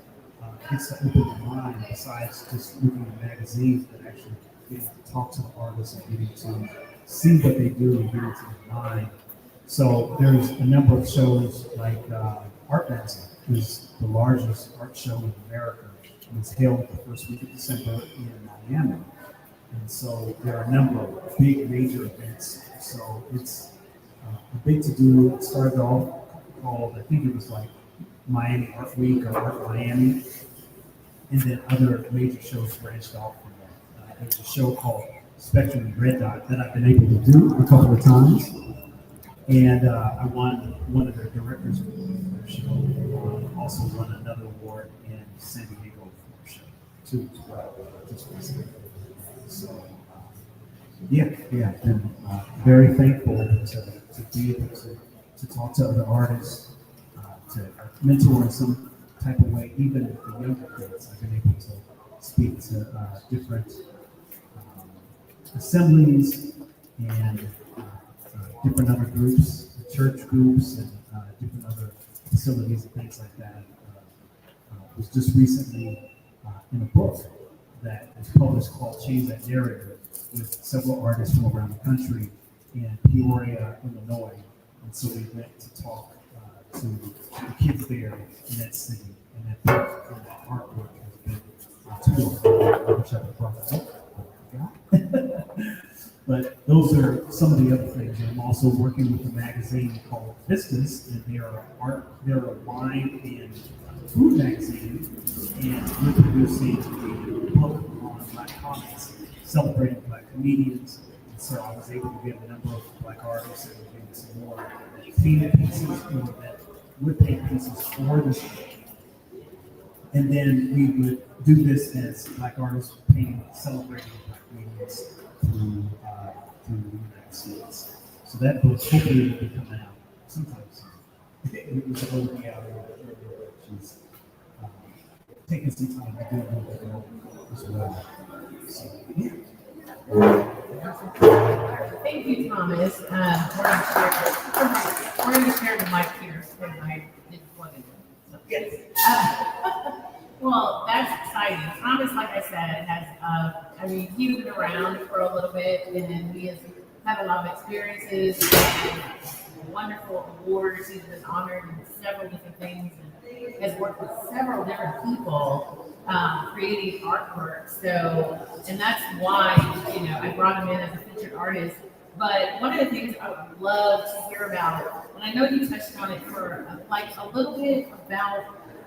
Gets to open your mind besides just looking at magazines, but actually getting to talk to the artists and getting to see what they do and get into their mind. So there's a number of shows like Art Basel is the largest art show in America. And it's held the first week of December in Miami. And so there are a number of big major events. So it's a big to do. It started off called, I think it was like Miami Art Week or Art Miami. And then other major shows branched off from that. There's a show called Spectrum and Red Dot that I've been able to do a couple of times. And I won one of the directors of the show. Also won another award in San Diego for the show, too, as well, just recently. So, I've been very thankful to be able to talk to other artists, to mentor in some type of way, even the younger kids. I've been able to speak to different assemblies and different other groups, church groups, and different other facilities and things like that. Was just recently in a book that was published called Change That Narrative with several artists from around the country in Peoria, Illinois. And so we went to talk to the kids there in that city. And that book and that artwork has been toured. I wish I would brought that up. But those are some of the other things. I'm also working with a magazine called Vistas, and they're a wine and food magazine, and we're producing a book on Black comics, celebrating Black comedians. And so I was able to get a number of Black artists and maybe some more painted pieces or that would paint pieces for this book. And then we would do this as Black artists painting, celebrating Black comedians through the United States. So that book hopefully will be coming out sometime soon. It was going to be out earlier, but she's taking some time to do a little bit more as well. So, yeah. Thank you, Thomas. We're going to share the mic here, so I didn't want to. So. Yes. Well, that's exciting. Thomas, like I said, has, he's been around for a little bit, and then we as have a lot of experiences and wonderful awards. He's been honored in several different things and has worked with several different people creating artwork. So, and that's why, I brought him in as a featured artist. But one of the things I would love to hear about, and I know you touched on it for like a little bit about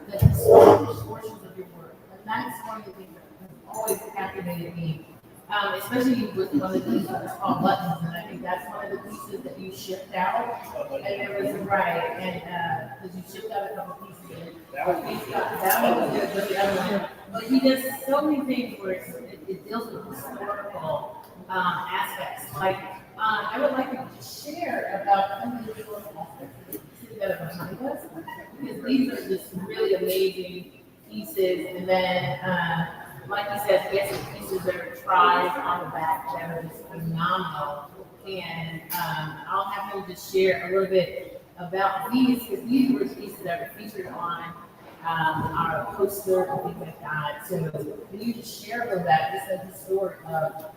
the historical portions of your work. And that's one of the things that has always captivated me, especially with one of the pieces that's called Buttons. And I think that's one of the pieces that you shipped out. And there was right, and because you shipped out a couple pieces. That one was good, but the other one. But he does so many things where it deals with historical aspects. Like, I would like you to share about some of the historical aspects that are behind us, because these are just really amazing pieces. And then, like you said, we have some pieces that are tribes on the back that are just phenomenal. And I'll have him just share a little bit about these, because these were pieces that were featured on our poster and things like that. So can you just share a little bit, just a historic of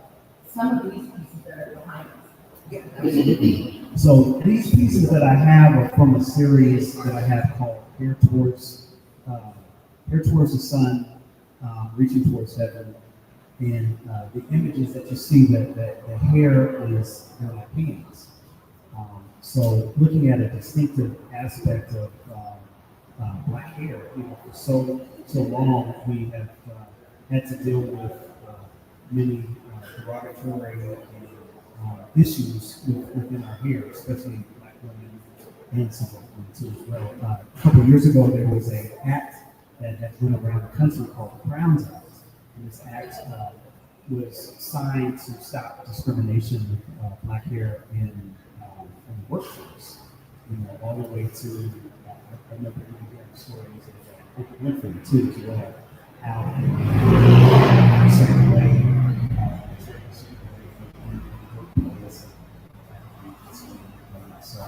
some of these pieces that are behind us? So these pieces that I have are from a series that I have called Hair Towards the Sun, Reaching Towards Heaven. And the images that you see, that the hair is like hands. So looking at a distinctive aspect of black hair, for so long we have had to deal with many derogatory issues within our hair, especially black women and some white women too as well. A couple of years ago, there was an act that had went around the country called the Brown Act. And this act was signed to stop discrimination with black hair in the workforce. All the way to, I remember hearing stories of Winfrey too, as well, how in a certain way, so a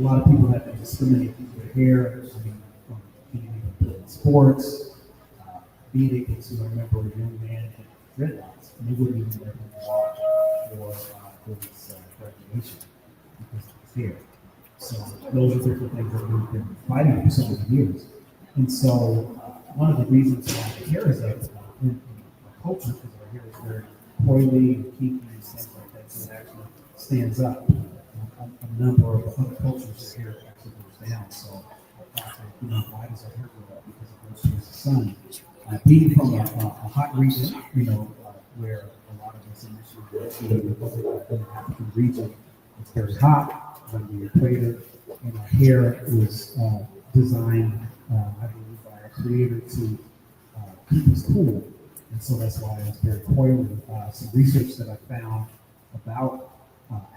lot of people have been discriminated through their hair, from being able to play in sports, being able to, I remember a young man had dreadlocks, and they wouldn't even let him walk for his graduation because of his hair. So those are different things that we've been fighting for so many years. And so one of the reasons why the hair is in our culture, because our hair is very coily and kinky and things like that, so it actually stands up. A number of other cultures, their hair actually goes down. So I thought, why does our hair go up? Because it goes towards the sun. Being from a hot region, where a lot of this industry is in the African region, it's very hot on the equator, and our hair was designed, I believe, by our creator to keep us cool. And so that's why it's very coily. Some research that I found about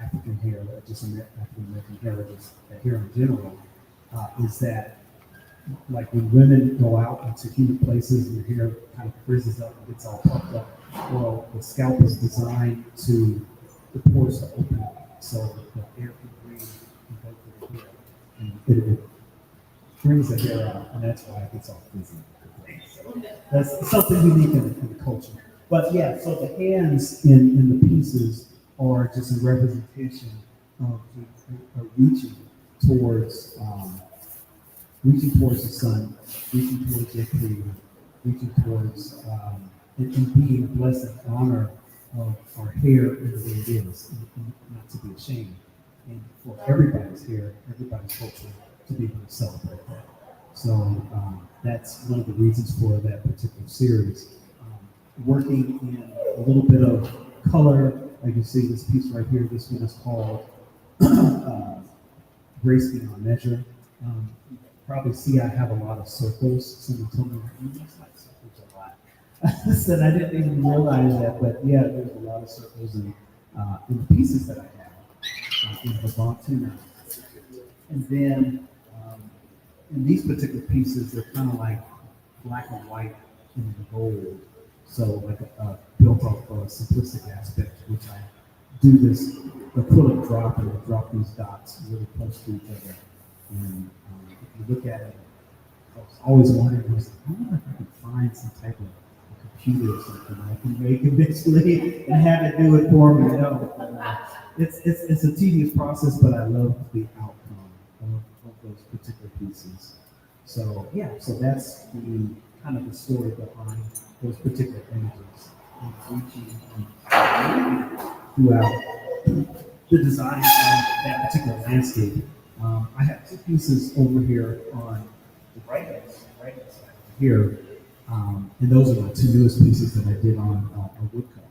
African hair, just African American hair, just hair in general, is that like when women go out into humid places and their hair kind of frizzes up and gets all puffed up, well, the scalp is designed to the pores to open up so the air can breathe and go through the hair, and it brings the hair out, and that's why it gets all frizzy. So that's something unique in the culture. But yeah, so the hands in the pieces are just a representation of reaching towards the sun, reaching towards their creator, reaching towards and being blessed and honor of our hair in the way it is, and not to be ashamed, and for everybody's hair, everybody's culture to be able to celebrate that. So that's one of the reasons for that particular series. Working in a little bit of color. Like you see this piece right here, this one is called Grace Beyond Measure. You probably see I have a lot of circles. Someone told me, you must like circles a lot. I said I didn't even realize that, but yeah, there's a lot of circles in the pieces that I have in the box too. And then in these particular pieces, they're kind of like black and white and gold. So like built off a simplistic aspect, which I do this, the pull-up drop, and I drop these dots really close to each other. And if you look at it, I was always wondering, I wonder if I could find some type of computer or something. I can make it visually and have it do it for me. It's a tedious process, but I love the outcome of those particular pieces. So yeah, so that's the kind of the story behind those particular images and reaching throughout the design of that particular landscape. I have two pieces over here on the right hand side here, and those are my two newest pieces that I did on a woodcut.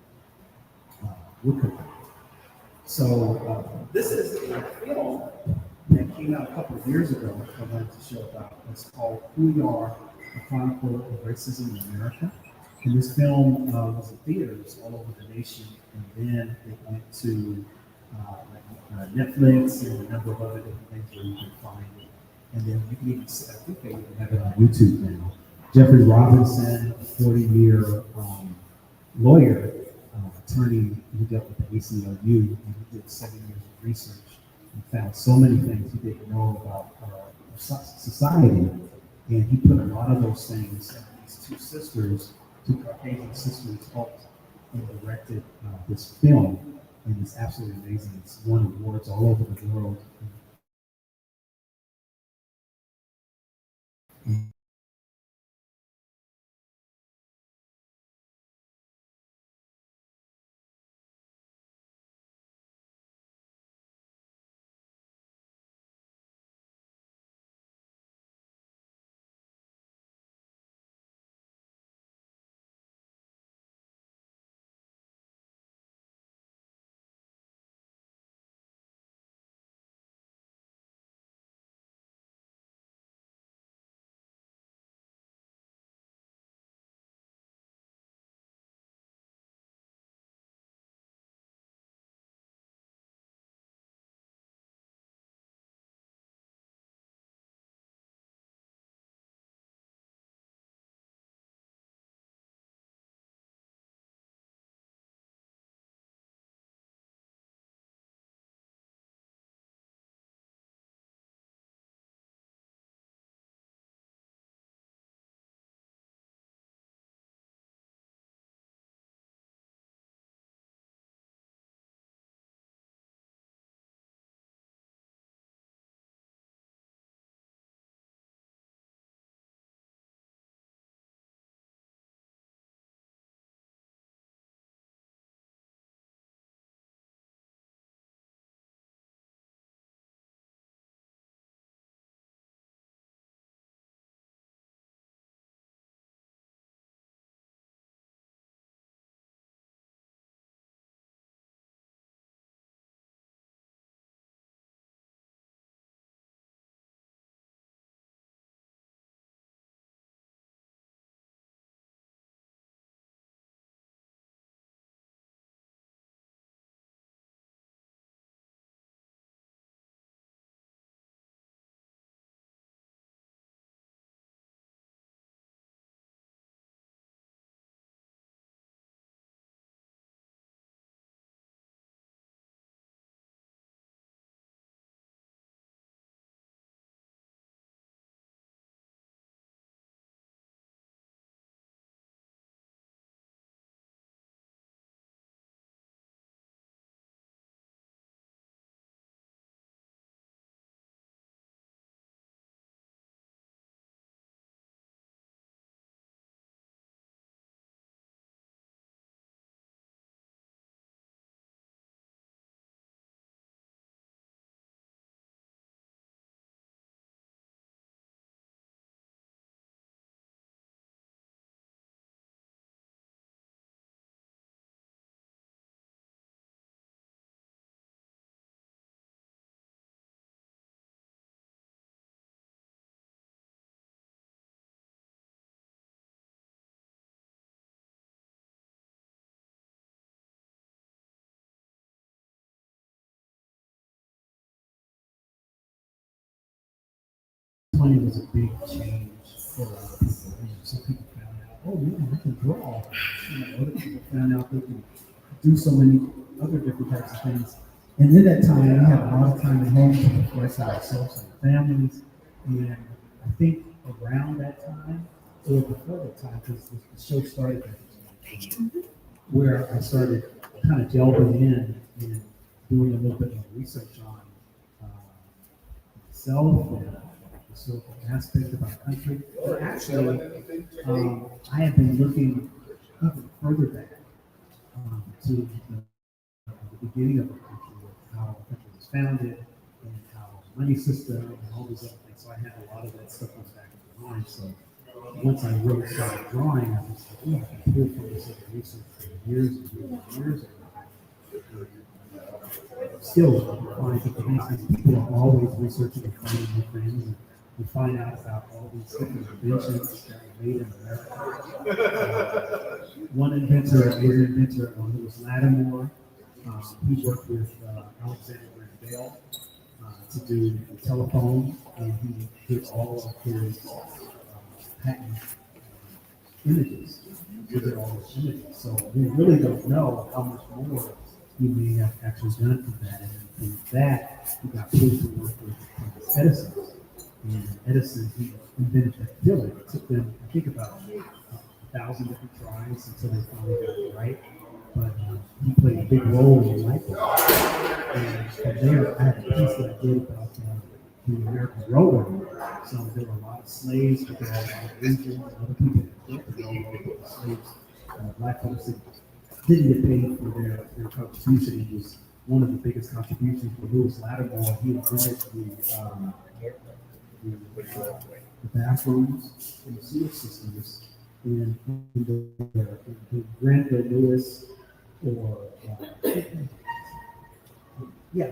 So this is a film that came out a couple of years ago I wanted to show about. It's called Who We Are, A Chronicle of Racism in America. And this film was in theaters all over the nation, and then it went to Netflix and a number of other different things where you can find it. And then you can even, I think they even have it on YouTube now. Jeffrey Robinson, a 40-year lawyer, attorney who dealt with the ACLU, and he did 7 years of research and found so many things he didn't know about society. And he put a lot of those things, these two sisters, two Caucasian sisters, helped and directed this film. And it's absolutely amazing. It's won awards all over the world. Was a big change for a lot of people. Some people found out, oh yeah, I can draw. Other people found out they can do so many other different types of things. And in that time, we had a lot of time at home to reflect on ourselves and families. And I think around that time, or before that time, because the show started back in where I started kind of delving in and doing a little bit more research on myself and the historical aspect of our country. But actually, I have been looking even further back to the beginning of the country, with how the country was founded and how money system and all these other things. So I had a lot of that stuff on the back of my mind. So once I really started drawing, I was like, oh, I can pull from this other research for years and years and years. Still, I think the people are always researching and finding new things. And we find out about all these different inventions that were made in America. One inventor, a major inventor, who was Lattimore, he worked with Alexander Graham Bell to do the telephone, and he did all of his patent images. He did all his images. So we really don't know how much more he may have actually done from that. And from that, he got paid to work with Edison. And Edison, he invented that filler. It took them, I think, about 1,000 different tries until they finally got it right. But he played a big role in the light bulb. And from there, I have a piece that I did about the American Railroad. So there were a lot of slaves because a lot of regions and other people that built the railroad, but the slaves, black folks that didn't get paid for their contribution. It was one of the biggest contributions for Lewis Lattimore. He invented the bathrooms and the sewer systems in the Granville Lewis or you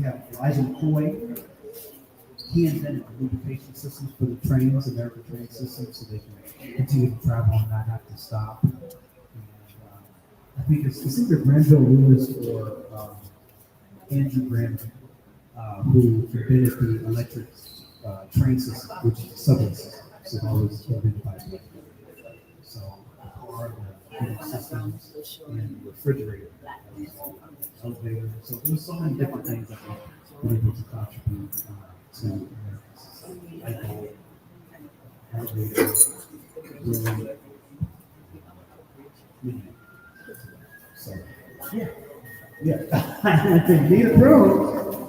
have Elijah McCoy. He invented the lubrication systems for the trains, American train systems, so they can continue to travel and not have to stop. And, I think it's either Granville Lewis or Andrew Graham who invented the electric train system, which is the subway system. So that was invented by him. So the car, the heating systems, and the refrigerator, elevator. So there's so many different things that we're able to contribute to American society. Light bulb, elevator, room, so yeah. Need a room.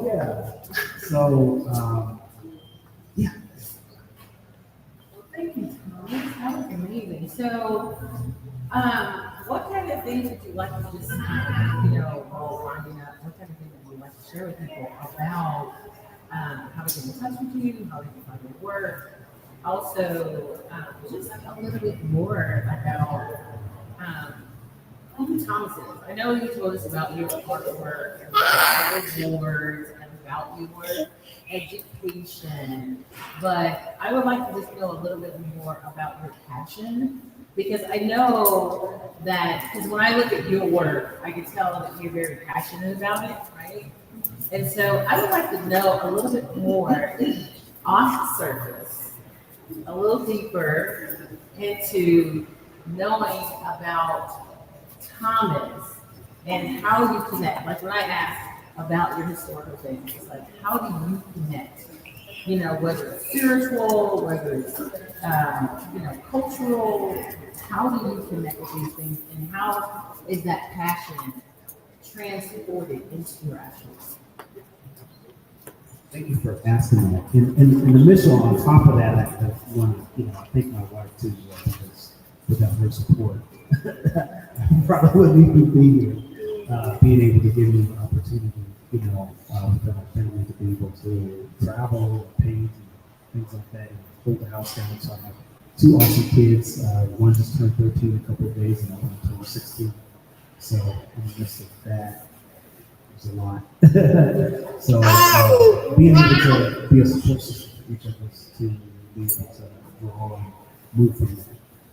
Yeah. So Thank you, Thomas. That was amazing. So, what kind of things would you like to just, while winding up, what kind of things would you like to share with people about how to get in touch with you, how they can find your work? Also, just a little bit more about who Thomas is. I know you told us about your artwork, and about your awards, and about your education, but I would like to just know a little bit more about your passion, because I know that, because when I look at your work, I can tell that you're very passionate about it, right? And so I would like to know a little bit more off the surface, a little deeper into knowing about Thomas and how you connect. Like when I ask about your historical things, like how do you connect? Whether it's spiritual, whether it's cultural, how do you connect with these things, and how is that passion transported into your actions? thank you for asking that. And the mission on top of that, I want to, I thank my wife too, because without her support, I probably wouldn't even be here. Being able to give me the opportunity, within our family to be able to travel, paint, and things like that, and hold the house down. So I have two awesome kids. One just turned 13 a couple of days, and the other one turned 16. So in the midst of that, there's a lot. So being able to be a support system for each of us to be able to grow and move from there.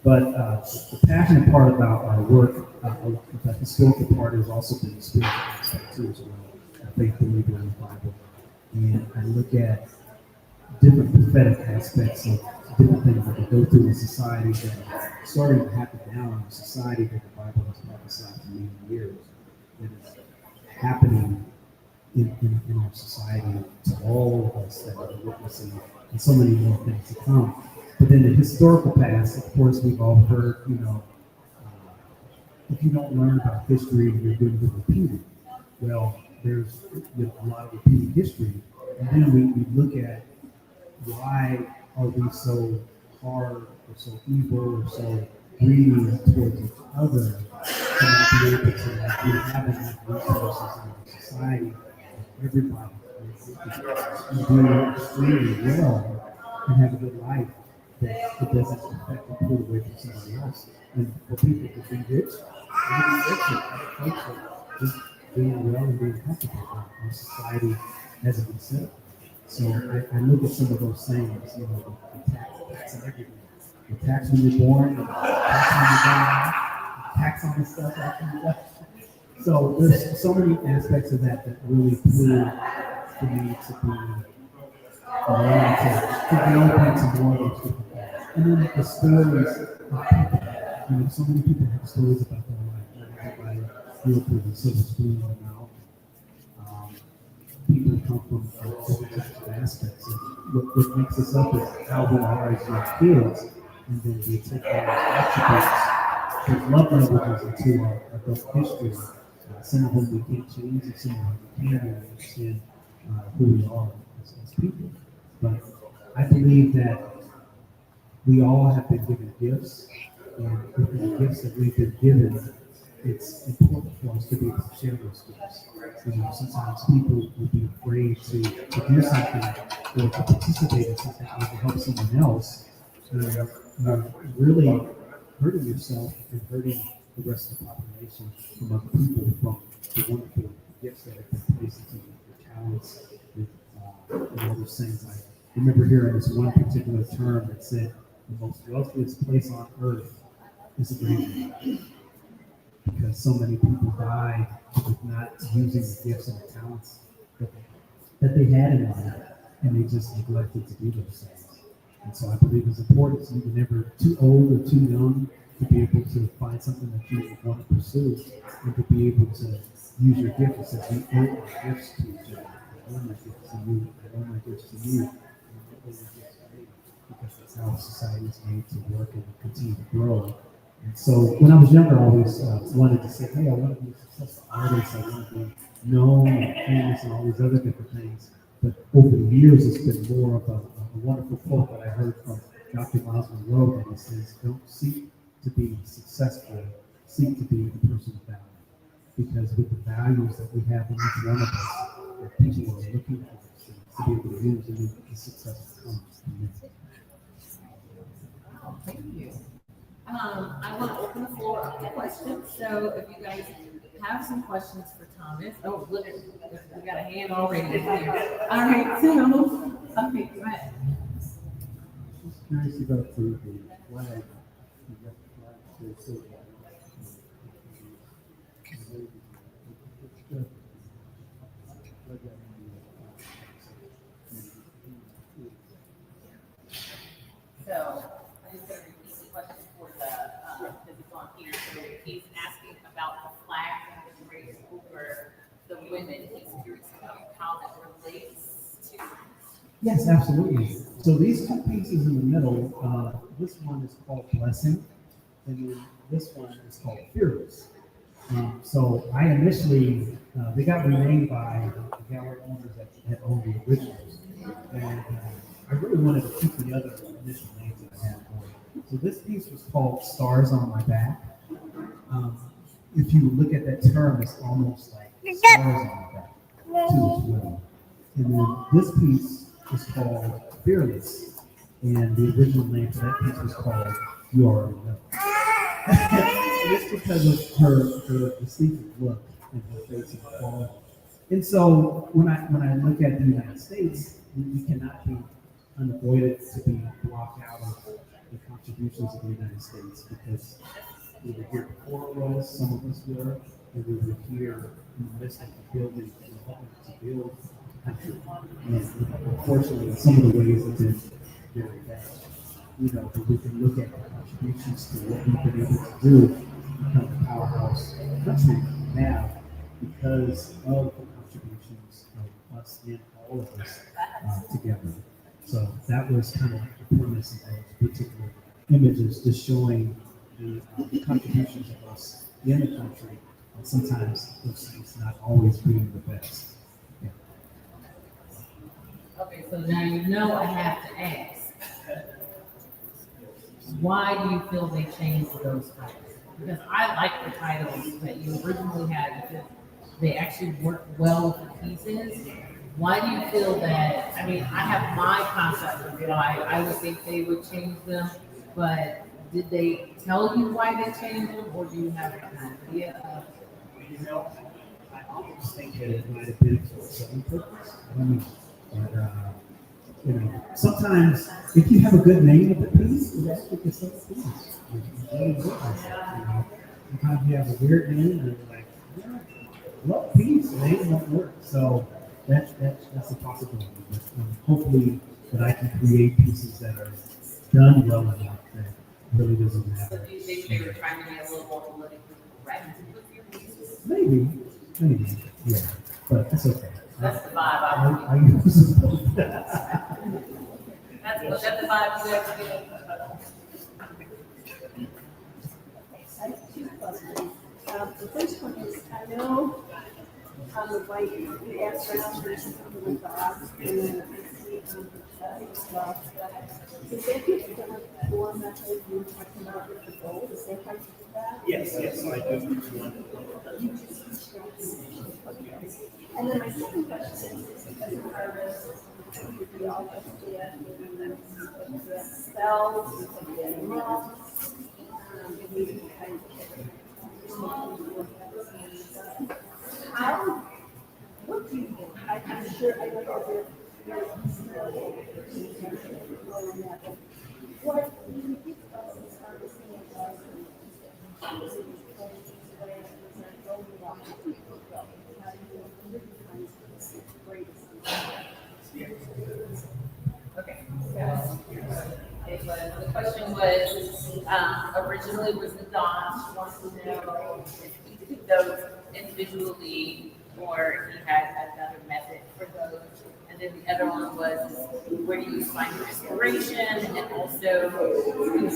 But the passionate part about our work, the historical part has also been the spiritual aspect too as well. I think believe in the Bible, and I look at different prophetic aspects of different things that we go through in society that are starting to happen now in society that the Bible has prophesied for many years. That is happening in our society to all of us that are witnessing, and so many more things to come. But then the historical past, of course, we've all heard, if you don't learn about history, you're going to repeat it. Well, there's a lot of repeating history. And then we look at why are we so hard or so evil or so greedy towards each other to not be able to have enough resources in our society. Everybody can do extremely well and have a good life, that it doesn't affect and pull away from somebody else. And for people to be rich, and to be richer, other folks are just doing well and being comfortable. Our society hasn't been set up. So I look at some of those things, the tax on everything. The tax when you're born, the tax when you die, the tax on the stuff after you die. So there's so many aspects of that really prove for me to be willing to delve into more of those different things. And then the stories of people. So many people have stories about their life. Not everybody grew up with a silver spoon in their mouth. People come from different types of aspects. And what makes us up is how we are as young kids, and then we take those attributes, those love languages into our adult history. Some of them we can't change, and some of them we can really understand who we are as people. But I believe that we all have been given gifts, and with the gifts that we've been given, it's important for us to be able to share those gifts. Sometimes people will be afraid to do something or to participate in something or to help someone else. You're really hurting yourself and hurting the rest of the population from other people, from the wonderful gifts that have been placed into your talents and all those things. I remember hearing this one particular term that said the most wealthiest place on earth is a graveyard, because so many people die with not using the gifts and the talents that they had in life, and they just neglected to do those things. And so I believe it's important so you're never too old or too young to be able to find something that you want to pursue, and to be able to use your gifts. It says we owe our gifts to each other. I owe my gifts to you. I owe my gifts to you. And I owe your gifts to me, because that's how society is made to work and continue to grow. And so when I was younger, I always wanted to say, hey, I want to be a successful artist. I want to be known and famous and all these other different things. But over the years, it's been more of a wonderful quote that I heard from Dr. Thomas Lockhart, and it says, don't seek to be successful, seek to be the person of value. Because with the values that we have in each one of us, that people are looking for those things to be able to use, and then the success comes from it. Thank you. I want to open the floor up to questions. So if you guys have some questions for Thomas, oh, look, we got a hand already here. All right, so, okay, go ahead. Just curious about the flag. You got the flag to silver. So I'm just going to repeat the question for because it's on here. So he's asking about the flag that was raised over the women. He's curious about how that relates to. Yes, absolutely. So these two pieces in the middle, this one is called Blessing, and then this one is called Fearless. So I initially, they got renamed by the gallery owners that had owned the originals, and I really wanted to keep the other initial names that I had for it. So this piece was called Stars on My Back. If you look at that term, it's almost like stars on my back too as well. And then this piece is called Fearless, and the original name for that piece was called You Already Know. And it's because of her distinctive look and her face and quality. And so when I look at the United States, we cannot be unavoided to be blocked out of the contributions of the United States, because we were here before it was, some of us were, and we were here in the midst of the building and helping to build the country. And unfortunately, some of the ways have been very bad. But we can look at the contributions to what we've been able to do to become the powerhouse country we have, because of the contributions of us and all of us together. So that was kind of like the premise of those particular images, just showing the contributions of us in the country, and sometimes those things not always being the best. Yeah. Okay, so now you know I have to ask, why do you feel they changed those titles? Because I like the titles that you originally had because they actually work well with the pieces. Why do you feel that? I mean, I have my concept of why I would think they would change them, but did they tell you why they changed them, or do you have an idea of? You know, I almost think that it might have been for some purpose. I don't know. But, you know, sometimes if you have a good name of the piece, it actually can sell the piece. It's really good myself, you know. Sometimes you have a weird name and you're like, yeah, love piece, and it won't work. So that's a possibility. But, hopefully that I can create pieces that are done well enough that really doesn't So matter. do you think they were trying to be a little more politically correct with your pieces? Maybe, yeah, but it's okay. That's the vibe I I'm use That's the vibe you guys get. I have two questions. The first one is, I know on the white, the background versus on the dogs, and then I see on the chest as well. Is that just kind of one method you were talking about with the gold? Is that how you do that? Yes, I do. You just construct it. And then my second question is, as an artist, we all have to get spells, we can get months, we can kind of how, what do you think? I'm sure, I don't know if you're what do you think of as artists Okay, so the question was, originally was the Don, she wants to know if he did those individually or he had another method for those. And then the other one was, where do you find your inspiration? And also, when you do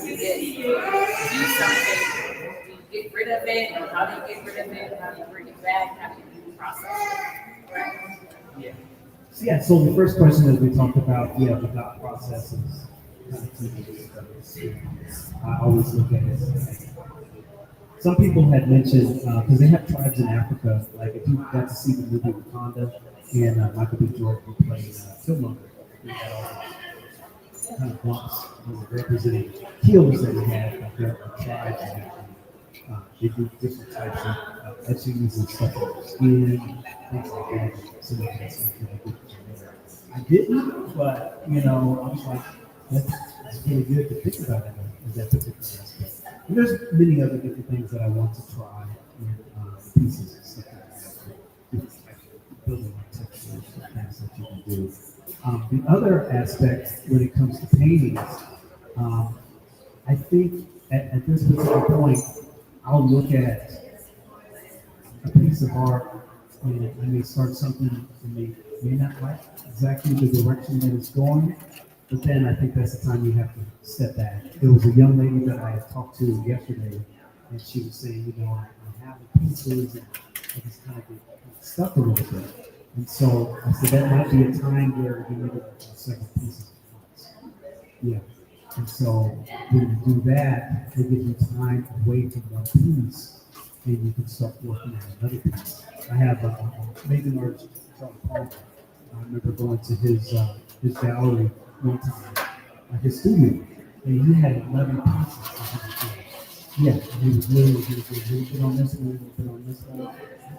something, do you get rid of it? And how do you get rid of it? How do you bring it back? How do you process it? Right? Yeah, so the first question that we talked about, the thought process is kind of key. I always look at it. Some people had mentioned, because they have tribes in Africa, like if you got to see the movie Wakanda, and Michael B. Jordan who played Killmonger, he had all these kind of bumps representing kills that he had, like their tribes and everything. They do different types of etchings and stuff on their skin, things like that. So that's really good. I didn't, but I was like, that's really good to think about it in that particular aspect. And there's many other different things that I want to try in pieces and stuff like that. Different types of building architecture and things that you can do. The other aspect when it comes to paintings, I think at this particular point, I'll look at a piece of art and I may start something and may not like exactly the direction that it's going, but then I think that's the time you have to step back. There was a young lady that I had talked to yesterday, and she was saying, I have the pieces and I just kind of get stuck a little bit. And so I said that might be a time where you need to have several pieces at once. Yeah. And so when you do that, it gives you time away from one piece, and you can start working on another piece. I have amazing artist, Charlie Palmer. I remember going to his gallery one time, his studio, and he had 11 pieces. Yeah, he was literally he put on this one, he put on this one. I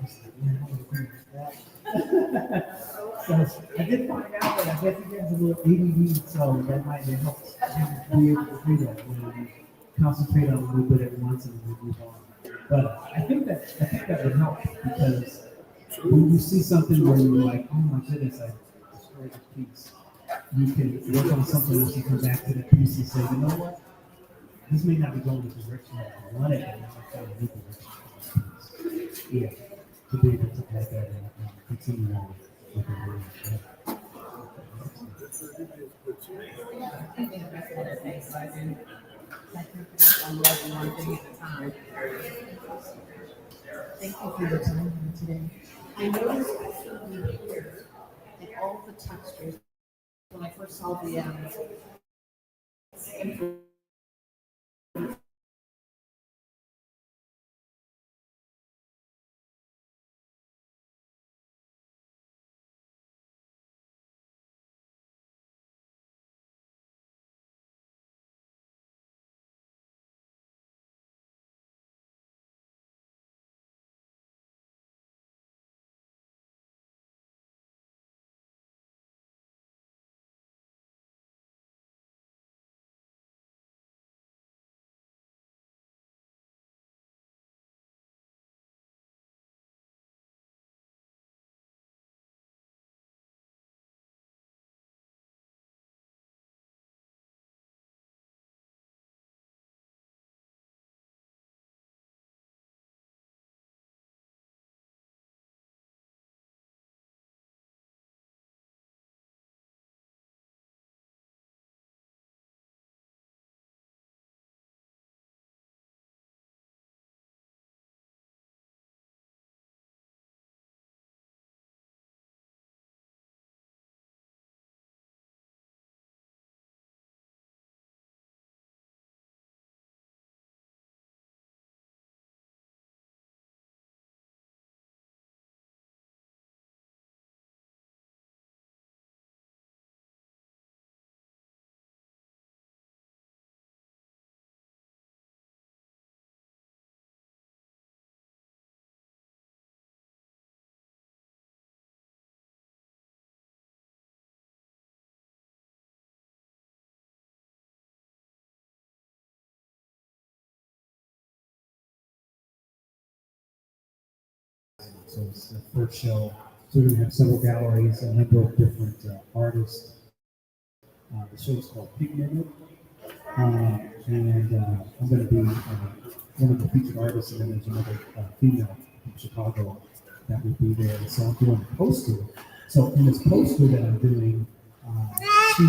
was like, man, I want to do that. So I did find out that I guess he has a little ADD, so that might help be able to do that. You concentrate on a little bit at once and then move on. But I think that would help because when you see something where you're like, oh my goodness, I destroyed this piece, you can work on something else and come back to that piece and say, you know what? This may not be going the direction that I wanted, but I'm trying to make it. Yeah, to be able to take that and continue on with it. I think that's what it takes. So I do. I'm loving one thing at a time. Thank you for your time today. I noticed here and all the textures when I first saw the So it's the first show. So we're going to have several galleries, a number of different artists. The show is called Pigmented. And I'm going to be one of the featured artists, and then there's another female from Chicago that will be there. So I'm doing a poster. So in this poster that I'm doing, she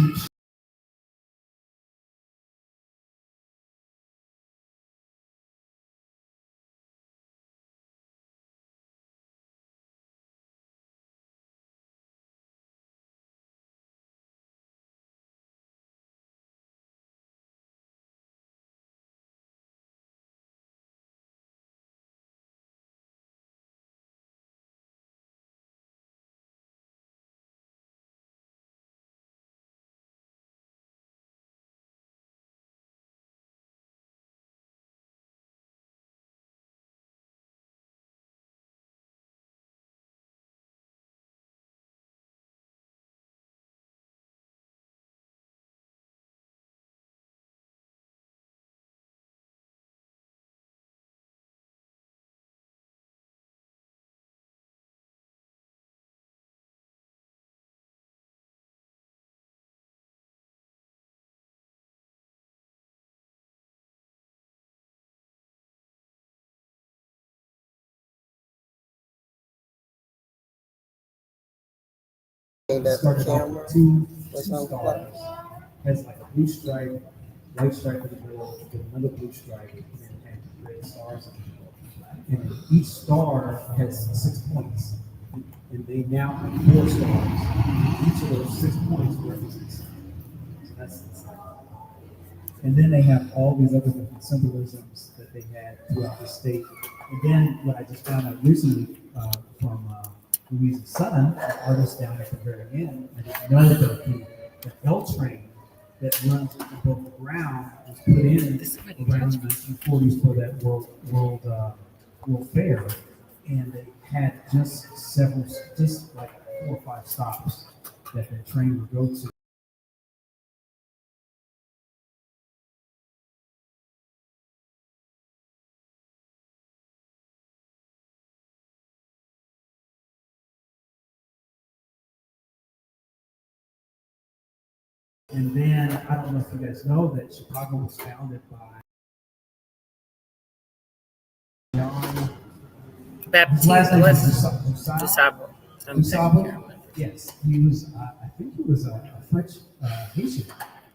That started off camera with two was on the stars, has like a blue stripe, white stripe in the middle, with another blue stripe, and then red stars in the middle. And each star has 6 points, and they now have 4 stars. Each of those 6 points represents something. So that's insane. And then they have all these other different symbolisms that they had throughout the state. And then what I just found out recently from Louise's son, the artist down at the very end, I didn't know that the L train that runs above the ground was put in around the 1940s for that World Fair, and they had just like 4 or 5 stops that the train would go to. And then, I don't know if you guys know that Chicago was founded by John. His last name is Disable. Dusable. Yes, he was. I think he was a French Haitian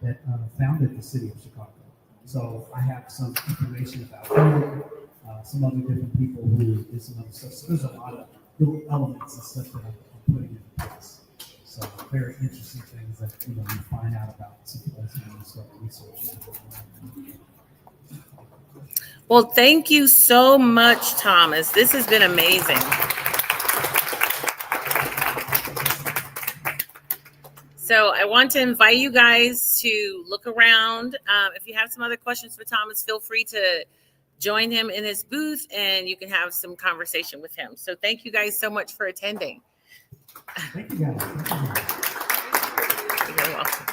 that founded the city of Chicago. So I have some information about him, some other different people who did some other stuff. So there's a lot of little elements and stuff that I'm putting into place. So very interesting things that you find out about some place when you start researching. Well, thank you so much, Thomas. This has been amazing. So I want to invite you guys to look around. If you have some other questions for Thomas, feel free to join him in his booth and you can have some conversation with him. So thank you guys so much for attending. Thank you guys. You're welcome.